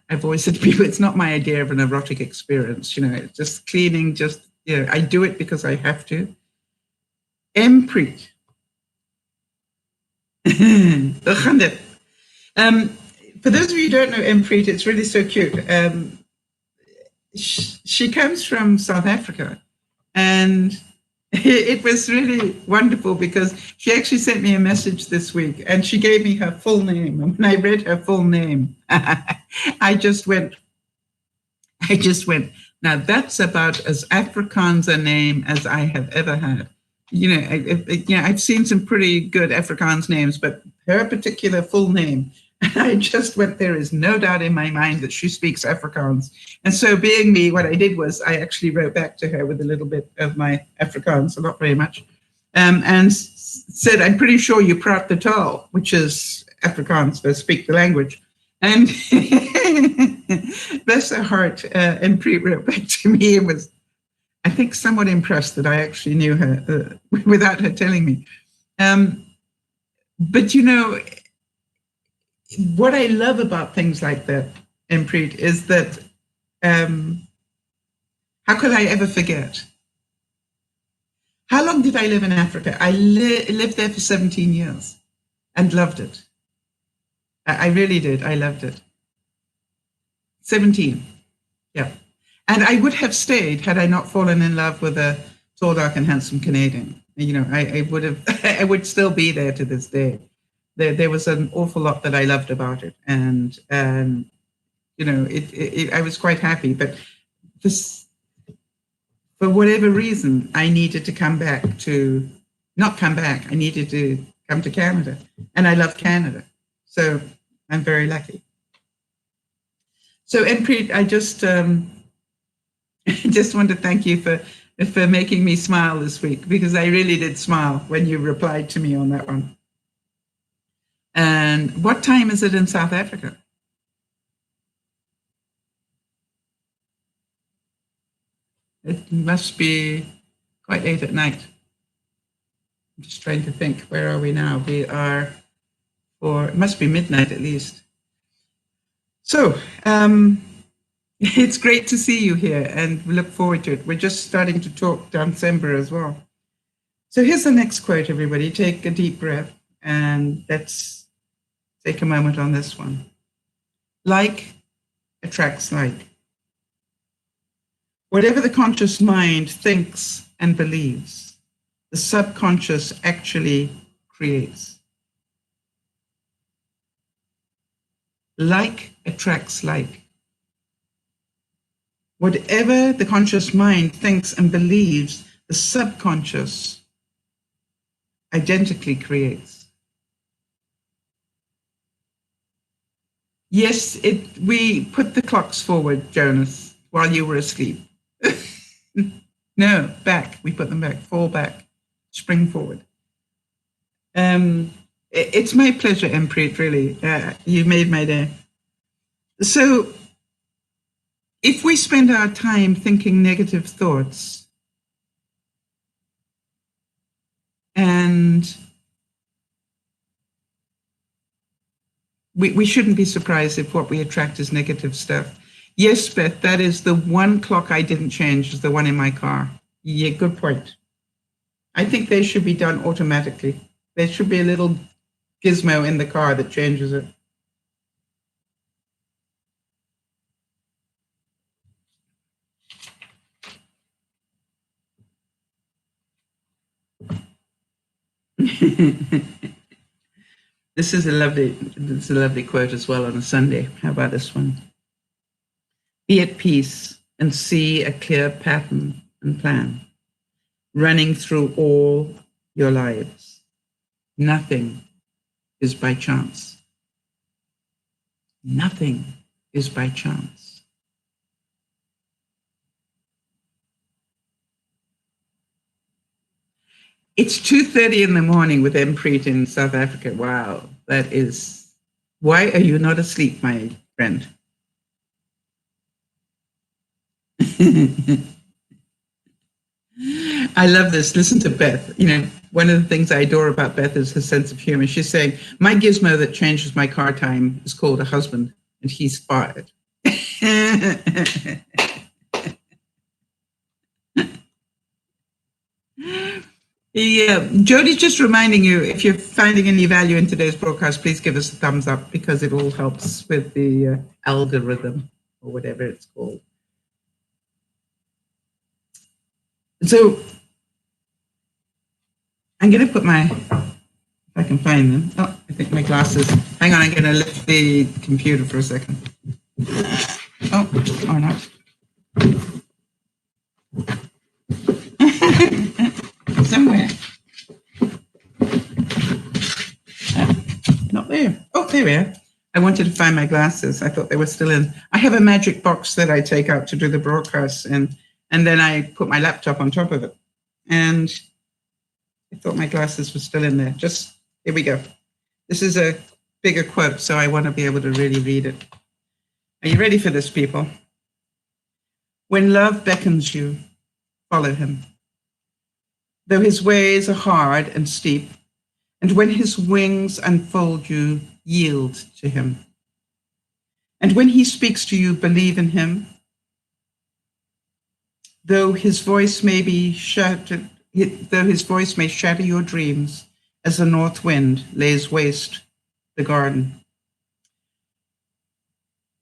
I've always said to people, it's not my idea of an erotic experience. You know, it's just cleaning, just, you know, I do it because I have to. Empreet, Um, for those of you who don't know Impreet, it's really so cute. She comes from South Africa, and it was really wonderful because she actually sent me a message this week, and she gave me her full name. And when I read her full name, I just went, now that's about as Afrikaans a name as I have ever had. I've seen some pretty good Afrikaans names, but her particular full name, I just went, there is no doubt in my mind that she speaks Afrikaans. And so being me, what I did was I actually wrote back to her with a little bit of my Afrikaans, not very much, and said, I'm pretty sure you praat the taal, which is Afrikaans for speak the language. And bless her heart, Impreet wrote back to me and was, I think, somewhat impressed that I actually knew her without her telling me. But what I love about things like that, Impreet, is that how could I ever forget? How long did I live in Africa? I lived there for 17 years and loved it. I really did. I loved it. 17, yeah. And I would have stayed had I not fallen in love with a tall, dark, and handsome Canadian. I would have. I would still be there to this day. There was an awful lot that I loved about it, and I was quite happy. But this, for whatever reason, I needed to not come back. I needed to come to Canada, and I love Canada. So I'm very lucky. So Impreet, I just want to thank you for making me smile this week, because I really did smile when you replied to me on that one. And what time is it in South Africa? It must be quite late at night. I'm just trying to think, where are we now? We are it must be midnight at least. So it's great to see you here, and we look forward to it. We're just starting to talk December as well. So here's the next quote, everybody. Take a deep breath, and let's take a moment on this one. Like attracts like. Whatever the conscious mind thinks and believes, the subconscious actually creates. Like attracts like. Whatever the conscious mind thinks and believes, the subconscious identically creates. Yes, we put the clocks forward, Jonas, while you were asleep. No, back. We put them back. Fall back. Spring forward. It's my pleasure, Impreet, really. You made my day. So if we spend our time thinking negative thoughts, and we shouldn't be surprised if what we attract is negative stuff. Yes, Beth, that is the one clock I didn't change, is the one in my car. Yeah, good point. I think they should be done automatically. There should be a little gizmo in the car that changes it. This is a lovely quote as well on a Sunday. How about this one? Be at peace and see a clear pattern and plan running through all your lives. Nothing is by chance. Nothing is by chance. It's 2:30 in the morning with Impreet in South Africa. Wow, that is. Why are you not asleep, my friend? I love this. Listen to Beth. One of the things I adore about Beth is her sense of humor. She's saying, my gizmo that changes my car time is called a husband, and he's fired. Yeah, Jody's just reminding you, if you're finding any value in today's broadcast, please give us a thumbs up because it all helps with the algorithm or whatever it's called. So I'm going to put my, if I can find them. Oh, I think my glasses. Hang on, I'm going to lift the computer for a second. Oh, or not. Somewhere. Not there. Oh, there we are. I wanted to find my glasses. I thought they were still in. I have a magic box that I take out to do the broadcasts, and then I put my laptop on top of it. And I thought my glasses were still in there. Just, here we go. This is a bigger quote, so I want to be able to really read it. Are you ready for this, people? When love beckons you, follow him. Though his ways are hard and steep, and when his wings unfold you, yield to him. And when he speaks to you, believe in him. Though his voice may be shattered, though his voice may shatter your dreams, as the north wind lays waste the garden.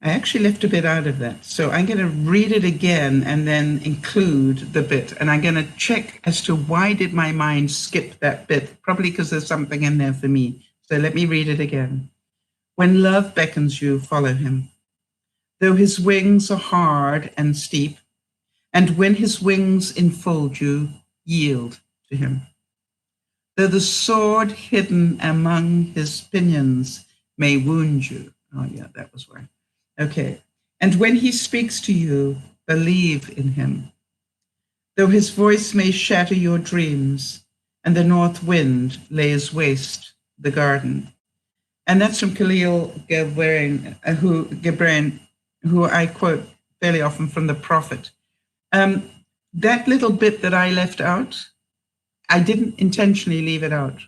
I actually left a bit out of that. So I'm going to read it again and then include the bit. And I'm going to check as to why did my mind skip that bit? Probably because there's something in there for me. So let me read it again. When love beckons you, follow him. Though his wings are hard and steep, and when his wings enfold you, yield to him. Though the sword hidden among his pinions may wound you. Oh yeah, that was where. Okay. And when he speaks to you, believe in him. Though his voice may shatter your dreams, and the north wind lays waste the garden. And that's from Khalil Gibran, who I quote fairly often from the Prophet. That little bit that I left out, I didn't intentionally leave it out.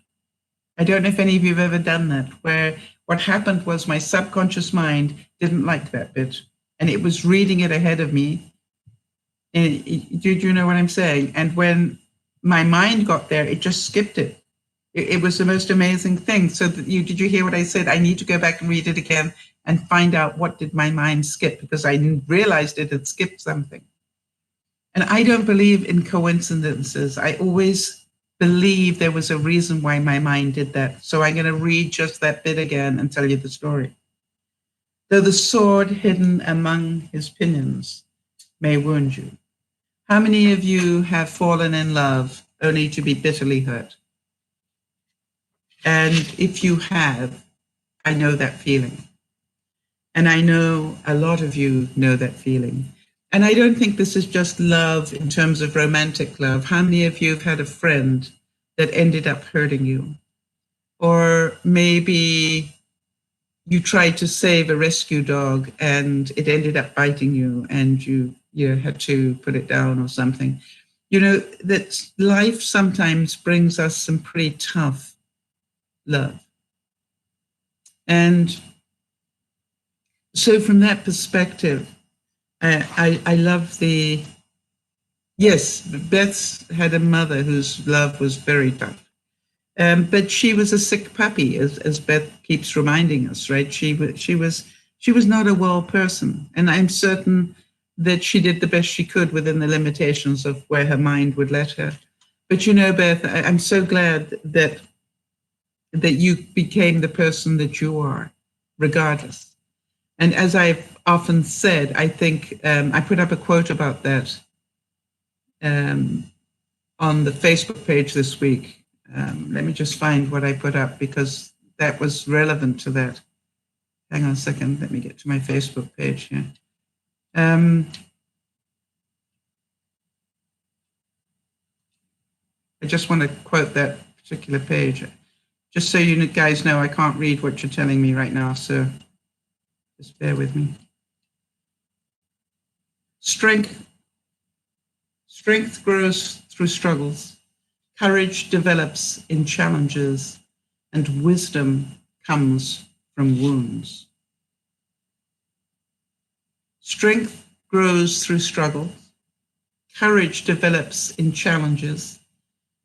I don't know if any of you have ever done that, where what happened was my subconscious mind didn't like that bit, and it was reading it ahead of me. And do you know what I'm saying? And when my mind got there, it just skipped it. It was the most amazing thing. So did you hear what I said? I need to go back and read it again and find out what did my mind skip, because I realized it had skipped something. And I don't believe in coincidences. I always believe there was a reason why my mind did that. So I'm going to read just that bit again and tell you the story. Though the sword hidden among his pinions may wound you. How many of you have fallen in love only to be bitterly hurt? And if you have, I know that feeling. And I know a lot of you know that feeling. And I don't think this is just love in terms of romantic love. How many of you have had a friend that ended up hurting you? Or maybe you tried to save a rescue dog and it ended up biting you and you had to put it down or something. You know, that life sometimes brings us some pretty tough love. And so from that perspective, I love yes, Beth had a mother whose love was very tough. But she was a sick puppy, as Beth keeps reminding us, right? She was not a well person. And I'm certain that she did the best she could within the limitations of where her mind would let her. But you know, Beth, I'm so glad that you became the person that you are, regardless. And as I've often said, I think I put up a quote about that on the Facebook page this week. Let me just find what I put up because that was relevant to that. Hang on a second. Let me get to my Facebook page here. I just want to quote that particular page. Just so you guys know, I can't read what you're telling me right now, so just bear with me. Strength grows through struggles. Courage develops in challenges, and wisdom comes from wounds. Strength grows through struggle. Courage develops in challenges,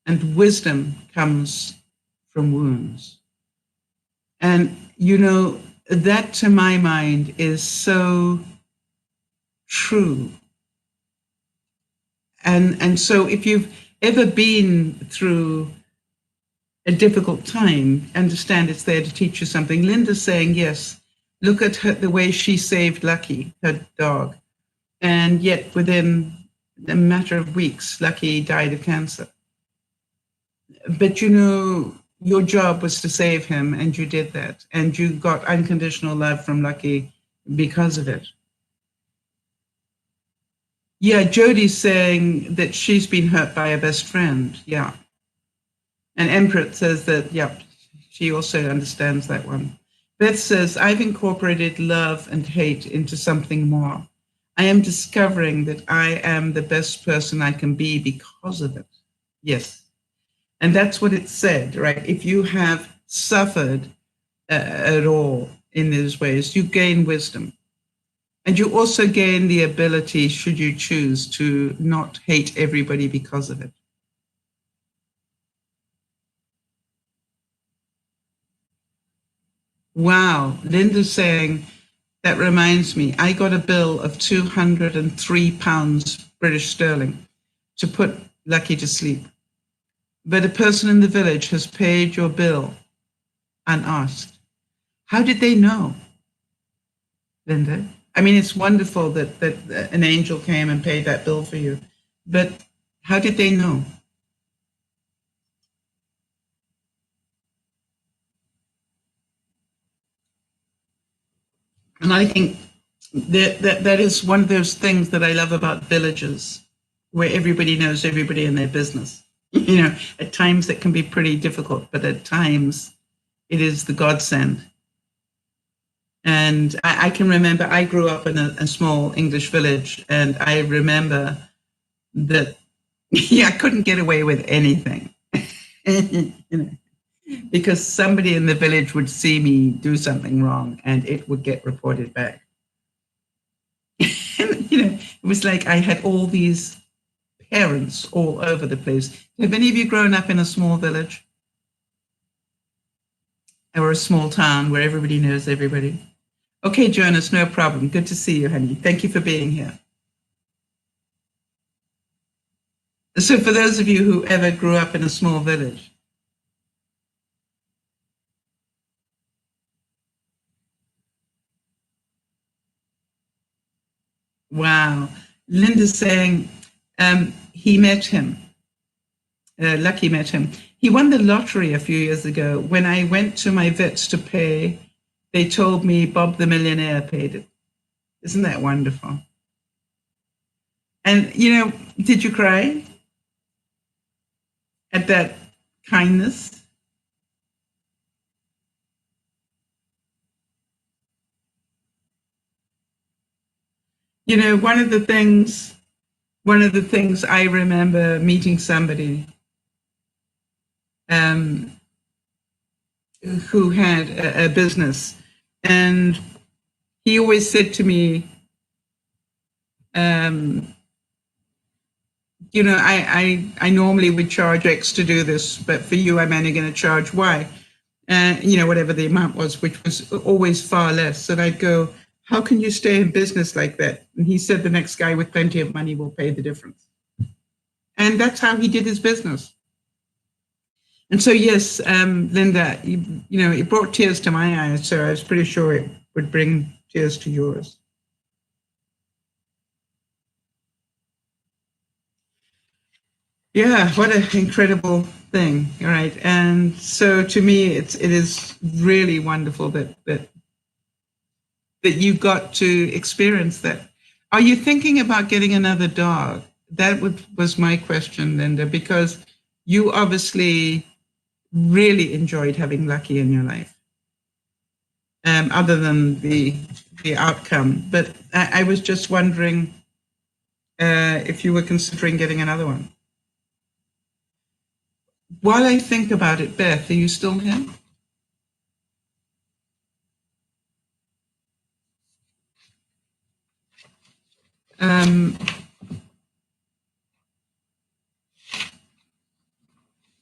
and wisdom comes from wounds. And, you know, that to my mind is so true. And so if you've ever been through a difficult time, understand it's there to teach you something. Linda's saying, yes, look at her, the way she saved Lucky, her dog. And yet within a matter of weeks, Lucky died of cancer. But you know, your job was to save him, and you did that. And you got unconditional love from Lucky because of it. Yeah, Jodie's saying that she's been hurt by a best friend. Yeah. And Emperor says that, yep, she also understands that one. Beth says, I've incorporated love and hate into something more. I am discovering that I am the best person I can be because of it. Yes. And that's what it said, right? If you have suffered at all in those ways, you gain wisdom. And you also gain the ability, should you choose, to not hate everybody because of it. Wow, Linda's saying, that reminds me, I got a bill of £203 British sterling to put Lucky to sleep. But a person in the village has paid your bill unasked. How did they know, Linda? I mean, it's wonderful that an angel came and paid that bill for you, but how did they know? And I think that is one of those things that I love about villages, where everybody knows everybody in their business. You know, at times it can be pretty difficult, but at times it is the godsend. And I can remember I grew up in a small English village, and I remember that yeah, I couldn't get away with anything. You know, because somebody in the village would see me do something wrong and it would get reported back. And, you know, it was like I had all these parents all over the place. Have any of you grown up in a small village or a small town where everybody knows everybody? Okay, Jonas, no problem. Good to see you, honey. Thank you for being here. So for those of you who ever grew up in a small village, wow. Linda's saying he met him. Lucky met him. He won the lottery a few years ago. When I went to my vets to pay, they told me Bob the Millionaire paid it. Isn't that wonderful? And, you know, did you cry at that kindness? You know, one of the things I remember meeting somebody um, who had a business, and he always said to me, um, you know, I normally would charge X to do this, but for you, I'm only going to charge Y. You know, whatever the amount was, which was always far less. And I'd go, how can you stay in business like that? And he said, the next guy with plenty of money will pay the difference. And that's how he did his business. And so, yes, Linda, you know, it brought tears to my eyes. So I was pretty sure it would bring tears to yours. Yeah, what an incredible thing, right? And so to me, it is really wonderful that you got to experience that. Are you thinking about getting another dog? That was my question, Linda, because you obviously really enjoyed having Lucky in your life, other than the outcome. But I was just wondering if you were considering getting another one. While I think about it, Beth, are you still here? Um,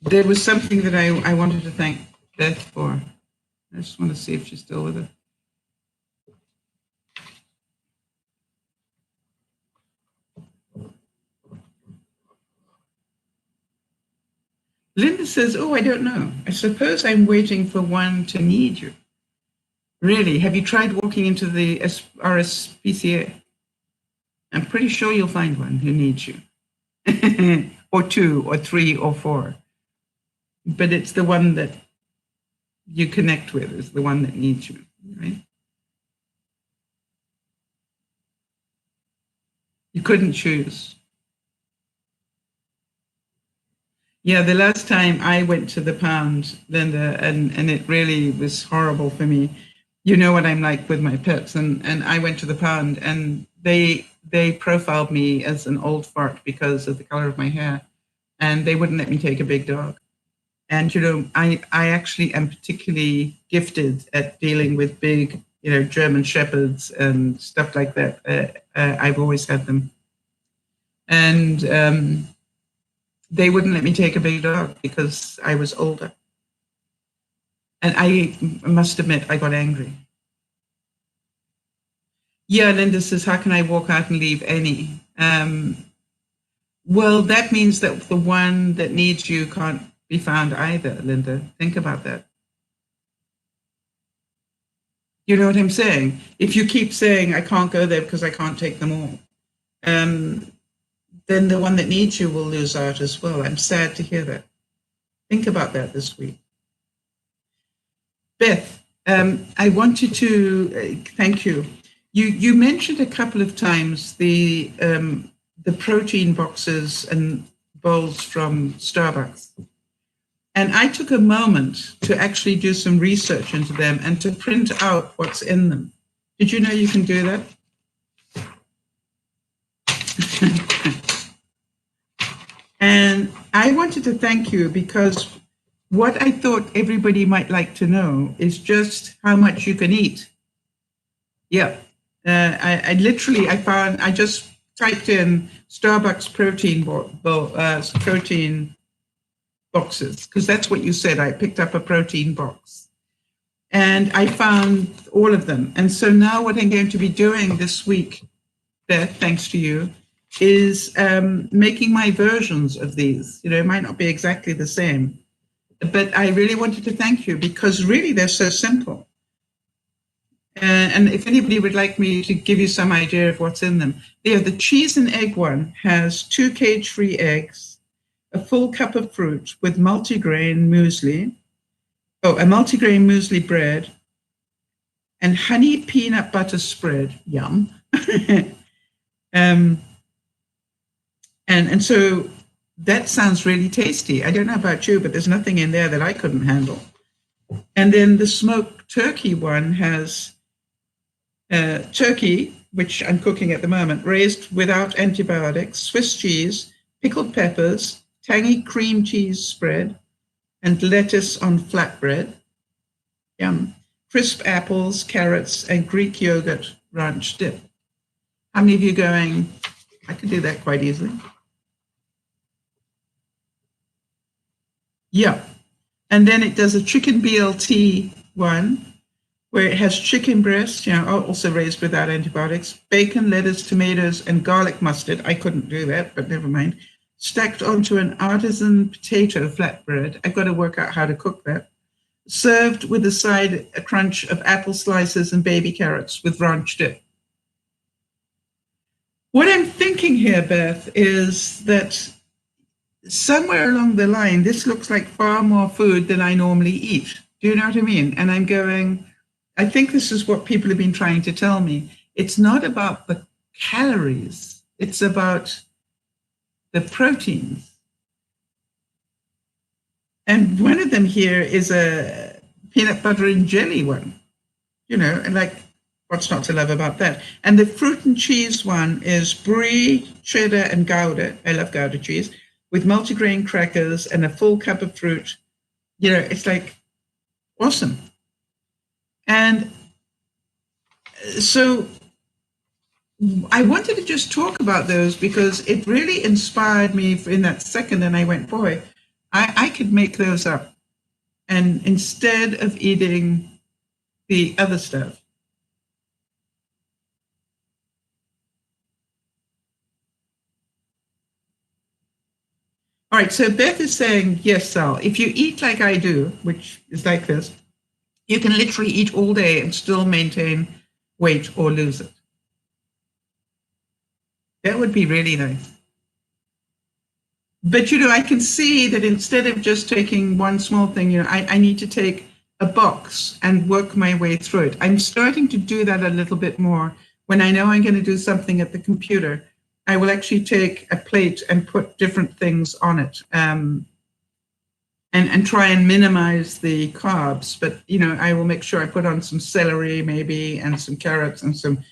There was something that I wanted to thank Beth for. I just want to see if she's still with us. Linda says, oh, I don't know. I suppose I'm waiting for one to need you. Really? Have you tried walking into the RSPCA? I'm pretty sure you'll find one who needs you. Or two, or three, or four. But it's the one that you connect with, is the one that needs you, right? You couldn't choose. Yeah, the last time I went to the pound, Linda, and it really was horrible for me. You know what I'm like with my pets, and I went to the pound, and they profiled me as an old fart because of the color of my hair, and they wouldn't let me take a big dog. And you know, I actually am particularly gifted at dealing with big, you know, German shepherds and stuff like that. I've always had them, and they wouldn't let me take a big dog because I was older. And I must admit, I got angry. Yeah, Linda says, how can I walk out and leave any? Well, that means that the one that needs you can't be found either, Linda. Think about that. You know what I'm saying? If you keep saying, I can't go there because I can't take them all, then the one that needs you will lose out as well. I'm sad to hear that. Think about that this week. Beth, I wanted to thank you. You mentioned a couple of times the protein boxes and bowls from Starbucks. And I took a moment to actually do some research into them and to print out what's in them. Did you know you can do that? And I wanted to thank you because what I thought everybody might like to know is just how much you can eat. Yeah. I just typed in Starbucks protein protein boxes, because that's what you said. I picked up a protein box and I found all of them. And so now what I'm going to be doing this week, Beth, thanks to you, is making my versions of these. You know, it might not be exactly the same, but I really wanted to thank you because really they're so simple. And if anybody would like me to give you some idea of what's in them, the cheese and egg one has 2 cage-free eggs, a full cup of fruit with multigrain muesli, a multigrain muesli bread, and honey peanut butter spread, yum. And so that sounds really tasty. I don't know about you, but there's nothing in there that I couldn't handle. And then the smoked turkey one has turkey, which I'm cooking at the moment, raised without antibiotics, Swiss cheese, pickled peppers, tangy cream cheese spread, and lettuce on flatbread. Yum. Crisp apples, carrots, and Greek yogurt ranch dip. How many of you going, I could do that quite easily? Yeah. And then it does a chicken BLT one, where it has chicken breast, you know, also raised without antibiotics, bacon, lettuce, tomatoes, and garlic mustard. I couldn't do that, but never mind. Stacked onto an artisan potato flatbread. I've got to work out how to cook that. Served with a crunch of apple slices and baby carrots with ranch dip. What I'm thinking here, Beth, is that somewhere along the line, this looks like far more food than I normally eat. Do you know what I mean? And I'm going, I think this is what people have been trying to tell me. It's not about the calories. It's about the proteins. And one of them here is a peanut butter and jelly one, you know, and like, what's not to love about that? And the fruit and cheese one is brie, cheddar, and Gouda. I love Gouda cheese, with multigrain crackers and a full cup of fruit. You know, it's like awesome. And so I wanted to just talk about those because it really inspired me in that second. And I went, boy, I could make those up. And instead of eating the other stuff. All right, so Beth is saying, yes, Sal, if you eat like I do, which is like this, you can literally eat all day and still maintain weight or lose it. That would be really nice. But, I can see that instead of just taking one small thing, I need to take a box and work my way through it. I'm starting to do that a little bit more. When I know I'm going to do something at the computer, I will actually take a plate and put different things on it, and try and minimize the carbs. But, I will make sure I put on some celery maybe and some carrots and some,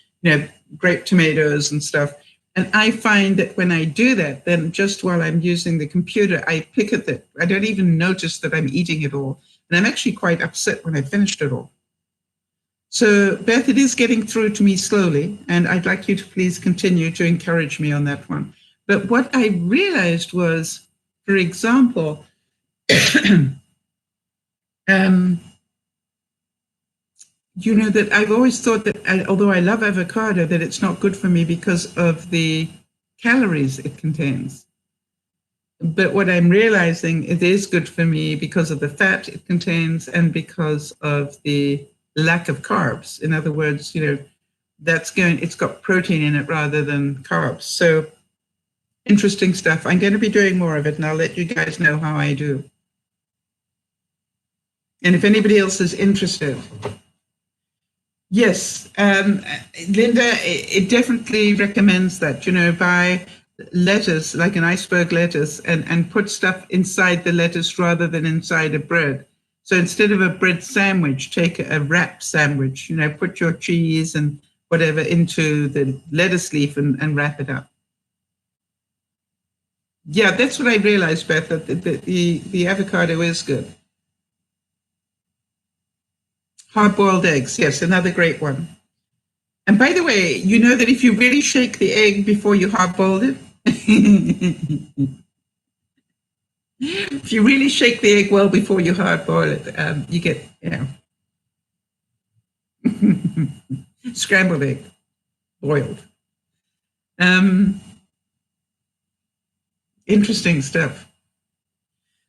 grape tomatoes and stuff. And I find that when I do that, then just while I'm using the computer, I pick at it. I don't even notice that I'm eating it all. And I'm actually quite upset when I finished it all. So, Beth, it is getting through to me slowly, and I'd like you to please continue to encourage me on that one. But what I realized was, for example, that I've always thought that, although I love avocado, that it's not good for me because of the calories it contains. But what I'm realizing, it is good for me because of the fat it contains and because of the lack of carbs. In other words, it's got protein in it rather than carbs. So interesting stuff. I'm going to be doing more of it, and I'll let you guys know how I do. And if anybody else is interested. Yes, Linda, it definitely recommends that, buy lettuce, like an iceberg lettuce, and put stuff inside the lettuce rather than inside a bread. So instead of a bread sandwich, take a wrap sandwich, put your cheese and whatever into the lettuce leaf and wrap it up. Yeah, that's what I realized, Beth, that the avocado is good. Hard-boiled eggs, yes, another great one. And by the way, you know that if you really shake the egg before you hard-boiled it, if you really shake the egg well before you hard-boil it, you get, scrambled egg, boiled. Interesting stuff.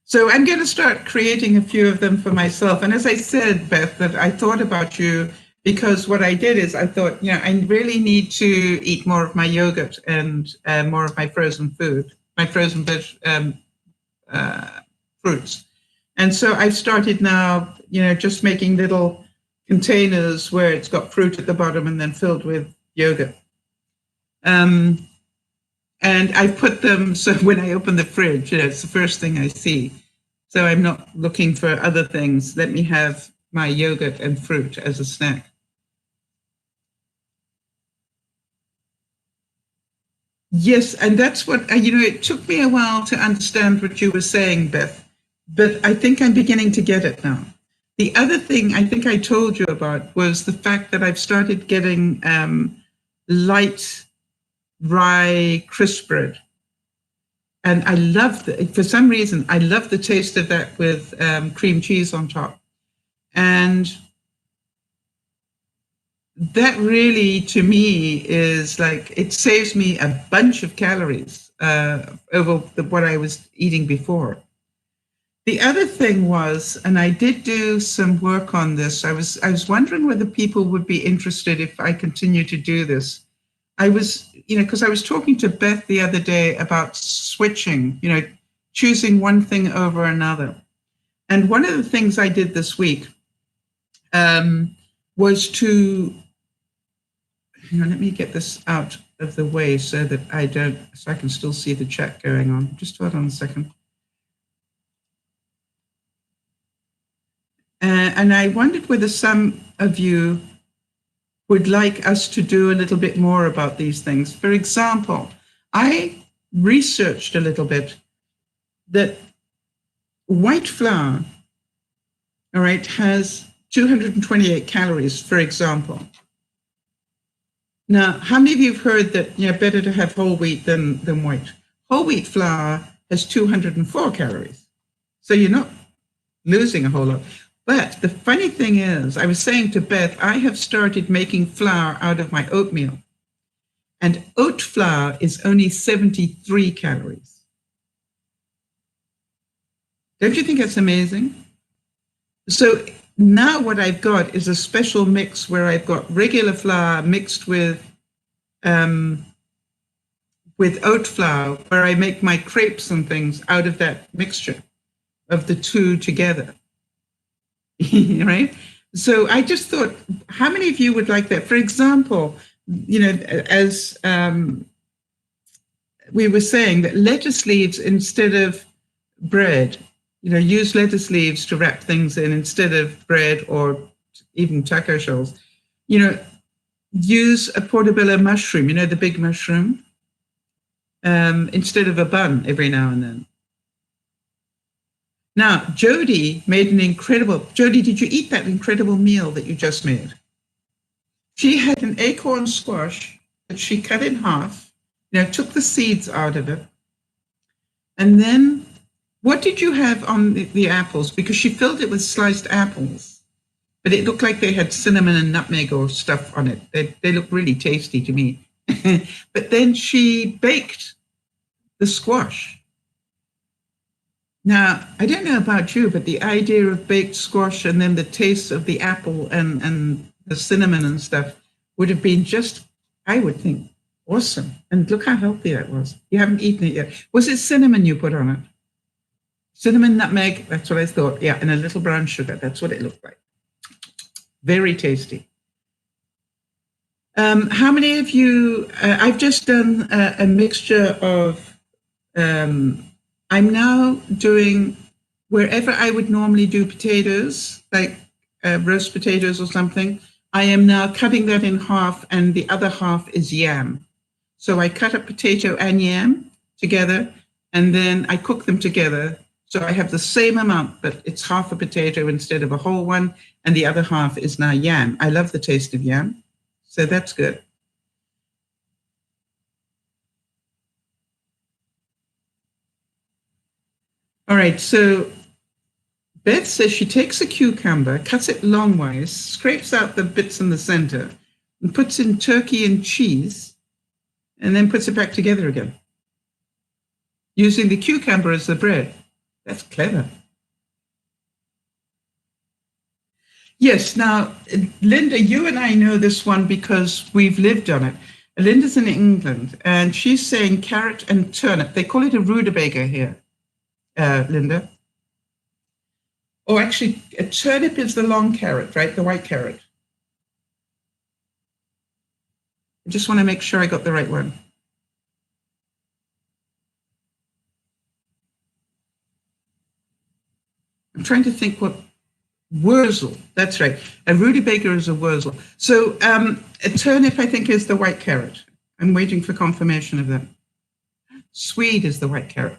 So I'm going to start creating a few of them for myself. And as I said, Beth, that I thought about you because what I did is I thought, I really need to eat more of my yogurt and more of my frozen food, my frozen fruits. And so I've started now, just making little containers where it's got fruit at the bottom and then filled with yogurt. And I put them, so when I open the fridge, it's the first thing I see. So I'm not looking for other things. Let me have my yogurt and fruit as a snack. Yes, and that's what, it took me a while to understand what you were saying, Beth, but I think I'm beginning to get it now. The other thing I think I told you about was the fact that I've started getting light rye crisp bread. And I love for some reason, I love the taste of that with cream cheese on top. And that really, to me, is like, it saves me a bunch of calories over what I was eating before. The other thing was, and I did do some work on this, I was wondering whether people would be interested if I continue to do this. I was, because I was talking to Beth the other day about switching, choosing one thing over another. And one of the things I did this week was to, let me get this out of the way so that I can still see the chat going on. Just hold on a second. And I wondered whether some of you would like us to do a little bit more about these things. For example, I researched a little bit that white flour, all right, has 228 calories, for example. Now, how many of you have heard that better to have whole wheat than white? Whole wheat flour has 204 calories. So you're not losing a whole lot. But the funny thing is, I was saying to Beth, I have started making flour out of my oatmeal. And oat flour is only 73 calories. Don't you think that's amazing? So now what I've got is a special mix where I've got regular flour mixed with oat flour, where I make my crepes and things out of that mixture of the two together. Right? So I just thought, how many of you would like that? For example, you know, as we were saying, that lettuce leaves instead of bread, you know, use lettuce leaves to wrap things in instead of bread or even taco shells. You know, use a portobello mushroom, you know, the big mushroom, instead of a bun every now and then. Now, Jody made an incredible, Jody, did you eat that incredible meal that you just made? She had an acorn squash that she cut in half, you know, took the seeds out of it. And then what did you have on the apples? Because she filled it with sliced apples, but it looked like they had cinnamon and nutmeg or stuff on it. They look really tasty to me. But then she baked the squash. Now, I don't know about you, but the idea of baked squash and then the taste of the apple and the cinnamon and stuff would have been just, I would think, awesome. And look how healthy that was. You haven't eaten it yet. Was it cinnamon you put on it? Cinnamon, nutmeg, that's what I thought. Yeah, and a little brown sugar. That's what it looked like. Very tasty. How many of you, I've just done a mixture of, I'm now doing, wherever I would normally do potatoes, like roast potatoes or something, I am now cutting that in half, and the other half is yam. So I cut a potato and yam together, and then I cook them together. So I have the same amount, but it's half a potato instead of a whole one, and the other half is now yam. I love the taste of yam, so that's good. All right, so Beth says she takes a cucumber, cuts it longwise, scrapes out the bits in the center, and puts in turkey and cheese, and then puts it back together again, using the cucumber as the bread. That's clever. Yes, now, Linda, you and I know this one because we've lived on it. Linda's in England, and she's saying carrot and turnip. They call it a rutabaga here, Linda. Oh, actually, a turnip is the long carrot, right? The white carrot. I just want to make sure I got the right one. I'm trying to think what, wurzel, that's right. A rutabaga is a wurzel. So a turnip, I think, is the white carrot. I'm waiting for confirmation of that. Swede is the white carrot.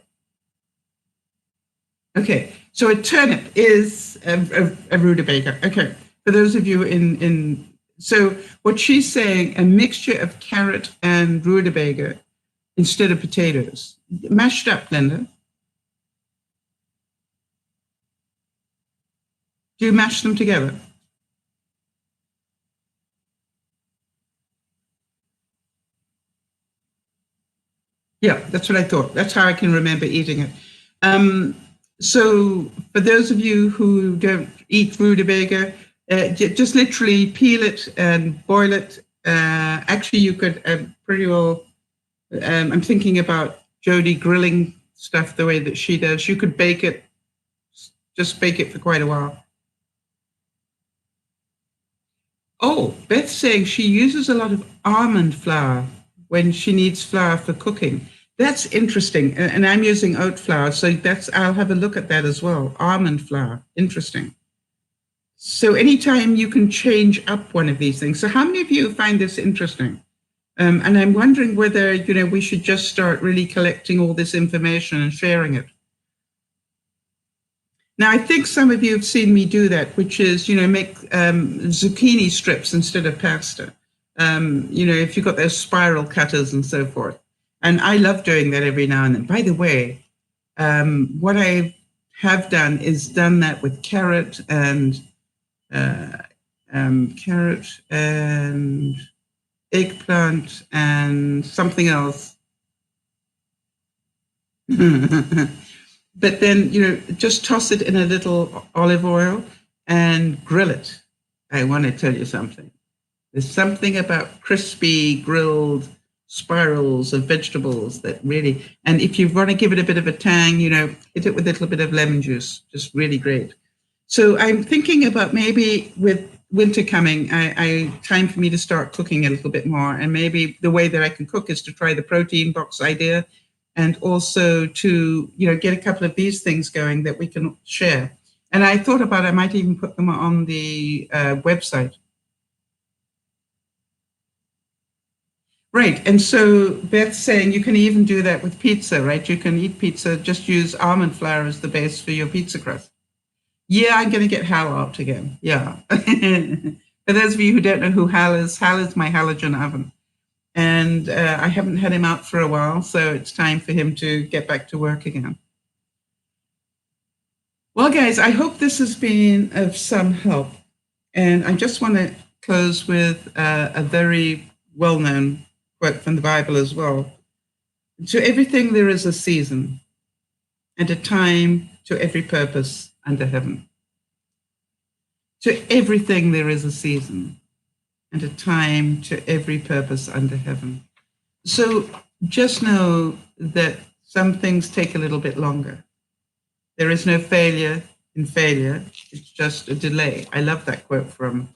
Okay, so a turnip is a rutabaga. Okay, for those of you in, so what she's saying, a mixture of carrot and rutabaga instead of potatoes. Mashed up, Linda. Do you mash them together? Yeah, that's what I thought. That's how I can remember eating it. So for those of you who don't eat rutabaga, just literally peel it and boil it. Actually, you could pretty well, I'm thinking about Jody grilling stuff the way that she does. You could bake it, just bake it for quite a while. Oh, Beth's saying she uses a lot of almond flour when she needs flour for cooking. That's interesting. And I'm using oat flour, so I'll have a look at that as well. Almond flour, interesting. So anytime you can change up one of these things. So how many of you find this interesting? And I'm wondering whether, we should just start really collecting all this information and sharing it. Now, I think some of you have seen me do that, which is, make zucchini strips instead of pasta. If you've got those spiral cutters and so forth. And I love doing that every now and then. By the way, what I have done is done that with carrot and eggplant and something else. But then, just toss it in a little olive oil and grill it. I want to tell you something. There's something about crispy grilled spirals of vegetables that really, and if you want to give it a bit of a tang, hit it with a little bit of lemon juice, just really great. So I'm thinking about maybe with winter coming, time for me to start cooking a little bit more. And maybe the way that I can cook is to try the protein box idea, and also to, get a couple of these things going that we can share. And I thought about, I might even put them on the website. Right, and so Beth's saying you can even do that with pizza, right? You can eat pizza, just use almond flour as the base for your pizza crust. Yeah, I'm going to get Hal out again, yeah. For those of you who don't know who Hal is my halogen oven. And I haven't had him out for a while, so it's time for him to get back to work again. Well, guys, I hope this has been of some help. And I just want to close with a very well-known quote from the Bible as well. To everything there is a season, and a time to every purpose under heaven. To everything there is a season, and a time to every purpose under heaven. So just know that some things take a little bit longer. There is no failure in failure. It's just a delay. I love that quote from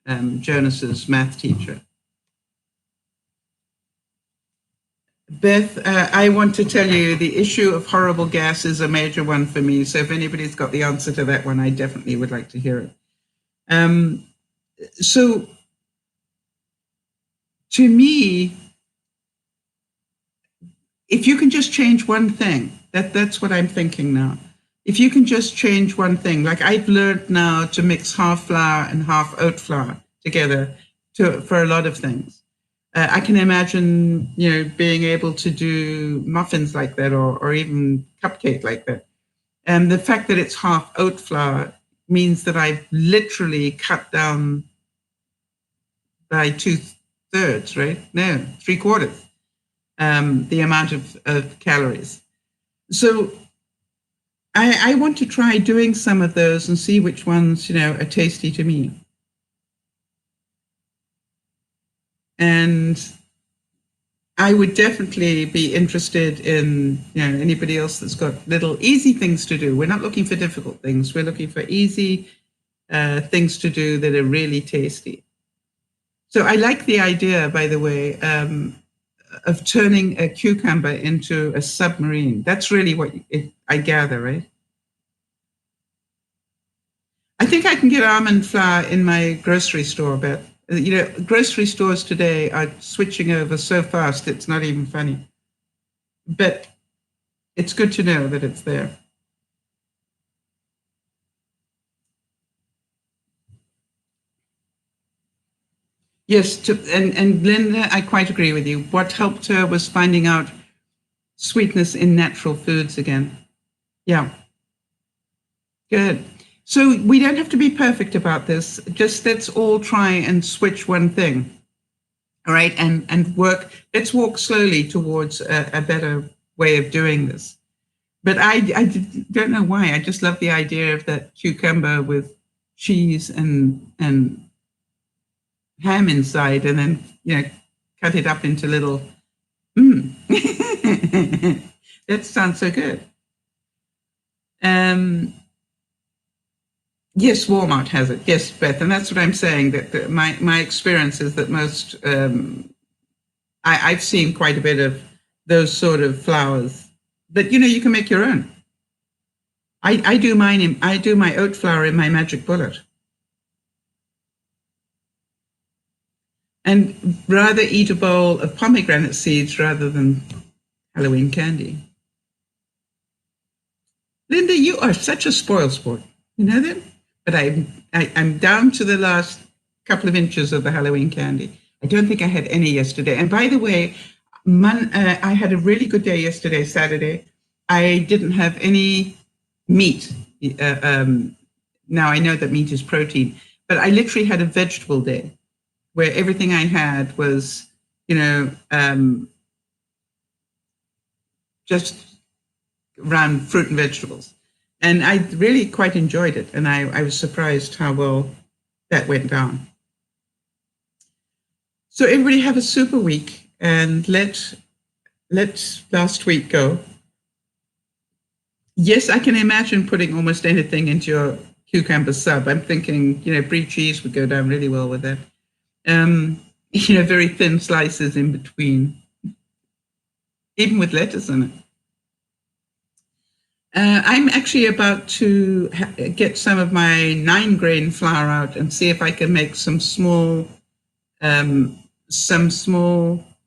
Jonas's math teacher. Beth, I want to tell you the issue of horrible gas is a major one for me. So if anybody's got the answer to that one, I definitely would like to hear it. So to me, if you can just change one thing, that's what I'm thinking now. If you can just change one thing, like I've learned now to mix half flour and half oat flour together for a lot of things. I can imagine, being able to do muffins like that, or even cupcake like that. And the fact that it's half oat flour means that I've literally cut down by 2/3, right? No, 3/4, the amount of calories. So I want to try doing some of those and see which ones, are tasty to me. And I would definitely be interested in, anybody else that's got little easy things to do. We're not looking for difficult things. We're looking for easy things to do that are really tasty. So I like the idea, by the way, of turning a cucumber into a submarine. That's really what I gather, right? I think I can get almond flour in my grocery store, Beth. Grocery stores today are switching over so fast, it's not even funny. But it's good to know that it's there. Yes, and Linda, I quite agree with you. What helped her was finding out sweetness in natural foods again. Yeah. Good. So we don't have to be perfect about this. Just let's all try and switch one thing. All right. And work. Let's walk slowly towards a better way of doing this. But I don't know why. I just love the idea of that cucumber with cheese and ham inside, and then, cut it up into little, that sounds so good. Yes, Walmart has it. Yes, Beth, and that's what I'm saying, that my experience is that most, I've seen quite a bit of those sort of flours, but you can make your own. I do mine I do my oat flour in my magic bullet. And rather eat a bowl of pomegranate seeds rather than Halloween candy. Linda, you are such a spoil sport. You know that? But I'm down to the last couple of inches of the Halloween candy. I don't think I had any yesterday. And by the way, I had a really good day yesterday, Saturday. I didn't have any meat. Now I know that meat is protein, but I literally had a vegetable day where everything I had was, just around fruit and vegetables. And I really quite enjoyed it. And I was surprised how well that went down. So everybody have a super week, and let last week go. Yes, I can imagine putting almost anything into your cucumber sub. I'm thinking, brie cheese would go down really well with that. Very thin slices in between, even with lettuce in it. I'm actually about to get some of my 9-grain flour out and see if I can make some small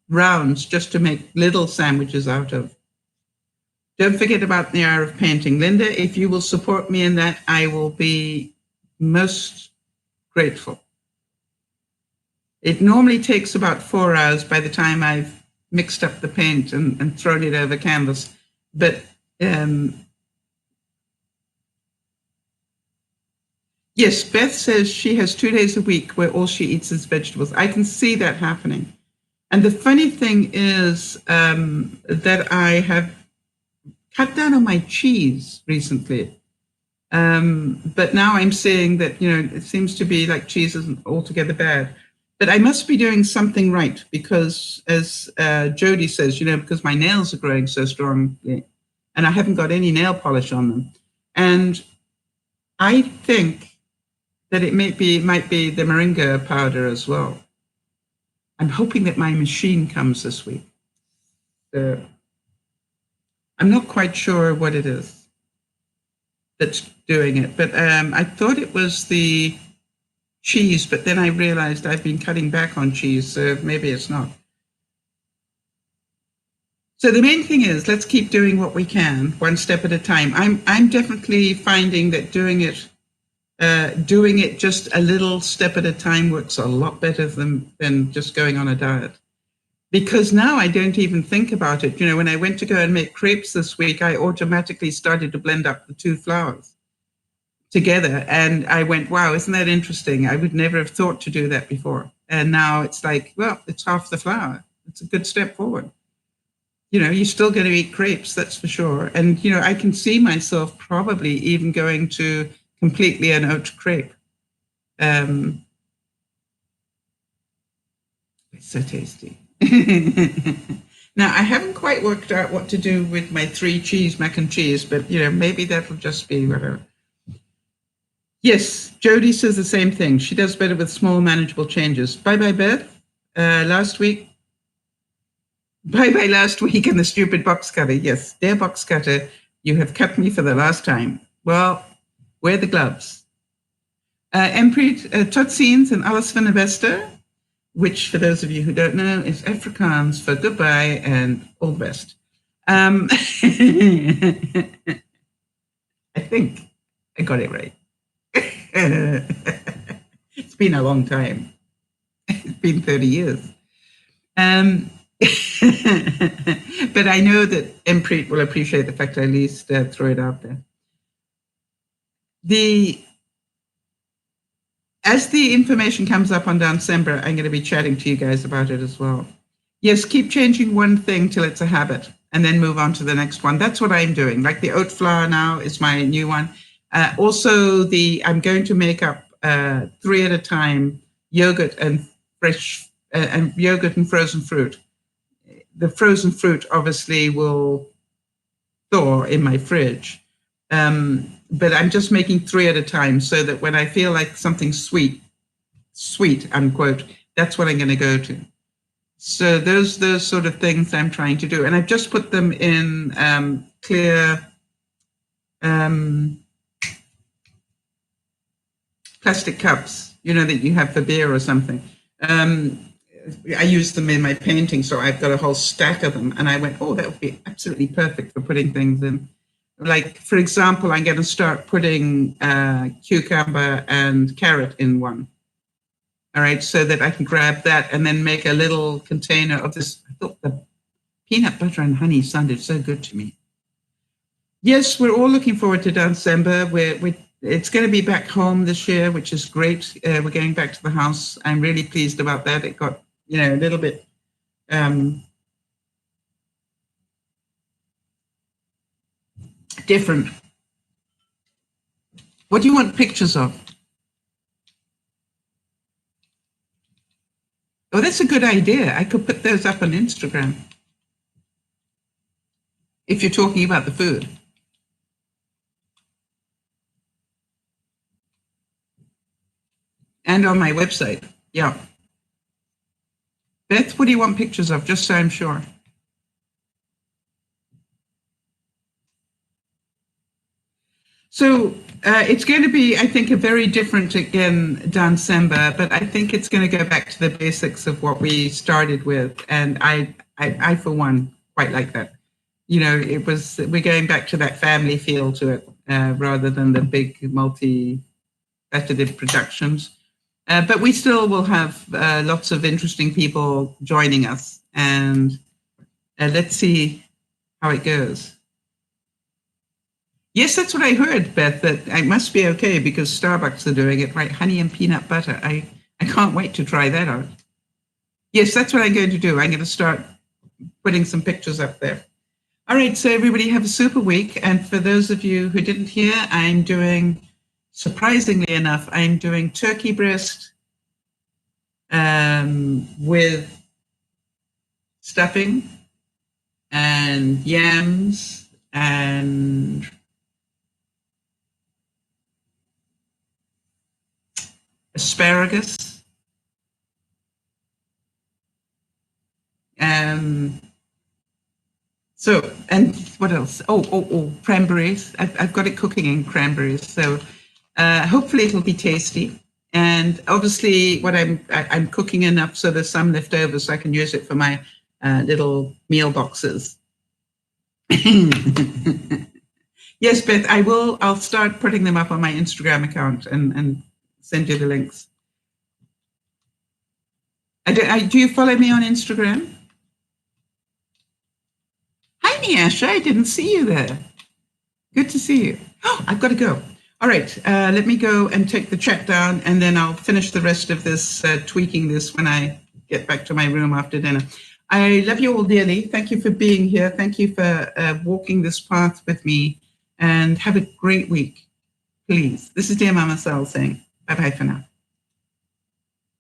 rounds just to make little sandwiches out of. Don't forget about the hour of painting. Linda, if you will support me in that, I will be most grateful. It normally takes about 4 hours by the time I've mixed up the paint and thrown it over canvas. But yes, Beth says she has 2 days a week where all she eats is vegetables. I can see that happening. And the funny thing is that I have cut down on my cheese recently. But now I'm seeing that, it seems to be like cheese isn't altogether bad. But I must be doing something right because, as Jody says, because my nails are growing so strongly and I haven't got any nail polish on them. And I think that it might be the moringa powder as well. I'm hoping that my machine comes this week. So I'm not quite sure what it is that's doing it, but I thought it was the cheese, but then I realized I've been cutting back on cheese, so maybe it's not. So the main thing is, let's keep doing what we can, one step at a time. I'm definitely finding that doing it just a little step at a time works a lot better than just going on a diet. Because now I don't even think about it. When I went to go and make crepes this week, I automatically started to blend up the 2 flours together. And I went, wow, isn't that interesting? I would never have thought to do that before. And now it's like, well, it's half the flour. It's a good step forward. You're still going to eat crepes, that's for sure. And, I can see myself probably even going to completely an oat crepe. It's so tasty. Now, I haven't quite worked out what to do with my 3 cheese mac and cheese, but, maybe that'll just be whatever. Yes, Jody says the same thing. She does better with small, manageable changes. Bye-bye, Beth. Last week. Bye-bye last week and the stupid box cutter. Yes, dear box cutter, you have cut me for the last time. Well, wear the gloves. Emprit, Totsiens and alles van de beste, which, for those of you who don't know, is Afrikaans for goodbye and all the best. I think I got it right. It's been a long time. It's been 30 years. But I know that Emprit will appreciate the fact I at least throw it out there. As the information comes up on December, I'm going to be chatting to you guys about it as well. Yes, keep changing one thing till it's a habit and then move on to the next one. That's what I'm doing. Like the oat flour now is my new one. Also, I'm going to make up 3 at a time yogurt and yogurt and frozen fruit. The frozen fruit obviously will thaw in my fridge. But I'm just making 3 at a time so that when I feel like something sweet, unquote, that's what I'm going to go to. So those sort of things I'm trying to do. And I've just put them in clear plastic cups, that you have for beer or something. I use them in my painting, so I've got a whole stack of them. And I went, oh, that would be absolutely perfect for putting things in. Like, for example, I'm going to start putting cucumber and carrot in one. All right, so that I can grab that and then make a little container of this. I thought the peanut butter and honey sounded so good to me. Yes, we're all looking forward to December. It's going to be back home this year, which is great. We're going back to the house. I'm really pleased about that. It got, a little bit different. What do you want pictures of? Oh, that's a good idea. I could put those up on Instagram. If you're talking about the food. And on my website. Yeah. Beth, what do you want pictures of? Just so I'm sure. So it's going to be, I think, a very different, again, December, but I think it's going to go back to the basics of what we started with. And I for one, quite like that. We're going back to that family feel to it rather than the big multi-faceted productions. But we still will have lots of interesting people joining us. And let's see how it goes. Yes, that's what I heard, Beth, that I must be okay because Starbucks are doing it, right? Honey and peanut butter. I can't wait to try that out. Yes, that's what I'm going to do. I'm going to start putting some pictures up there. All right, so everybody have a super week. And for those of you who didn't hear, I'm doing, surprisingly enough, I'm doing turkey breast with stuffing and yams and asparagus. So, and what else? Oh, cranberries. I've got it cooking in cranberries. So hopefully it'll be tasty. And obviously what I'm cooking enough so there's some left over so I can use it for my little meal boxes. Yes, Beth, I'll start putting them up on my Instagram account and send you the links. Do you follow me on Instagram? Hi, Niasha. I didn't see you there. Good to see you. Oh, I've got to go. All right. Let me go and take the chat down, and then I'll finish the rest of this, tweaking this when I get back to my room after dinner. I love you all dearly. Thank you for being here. Thank you for walking this path with me, and have a great week. Please. This is DearMamaSal saying bye-bye for now.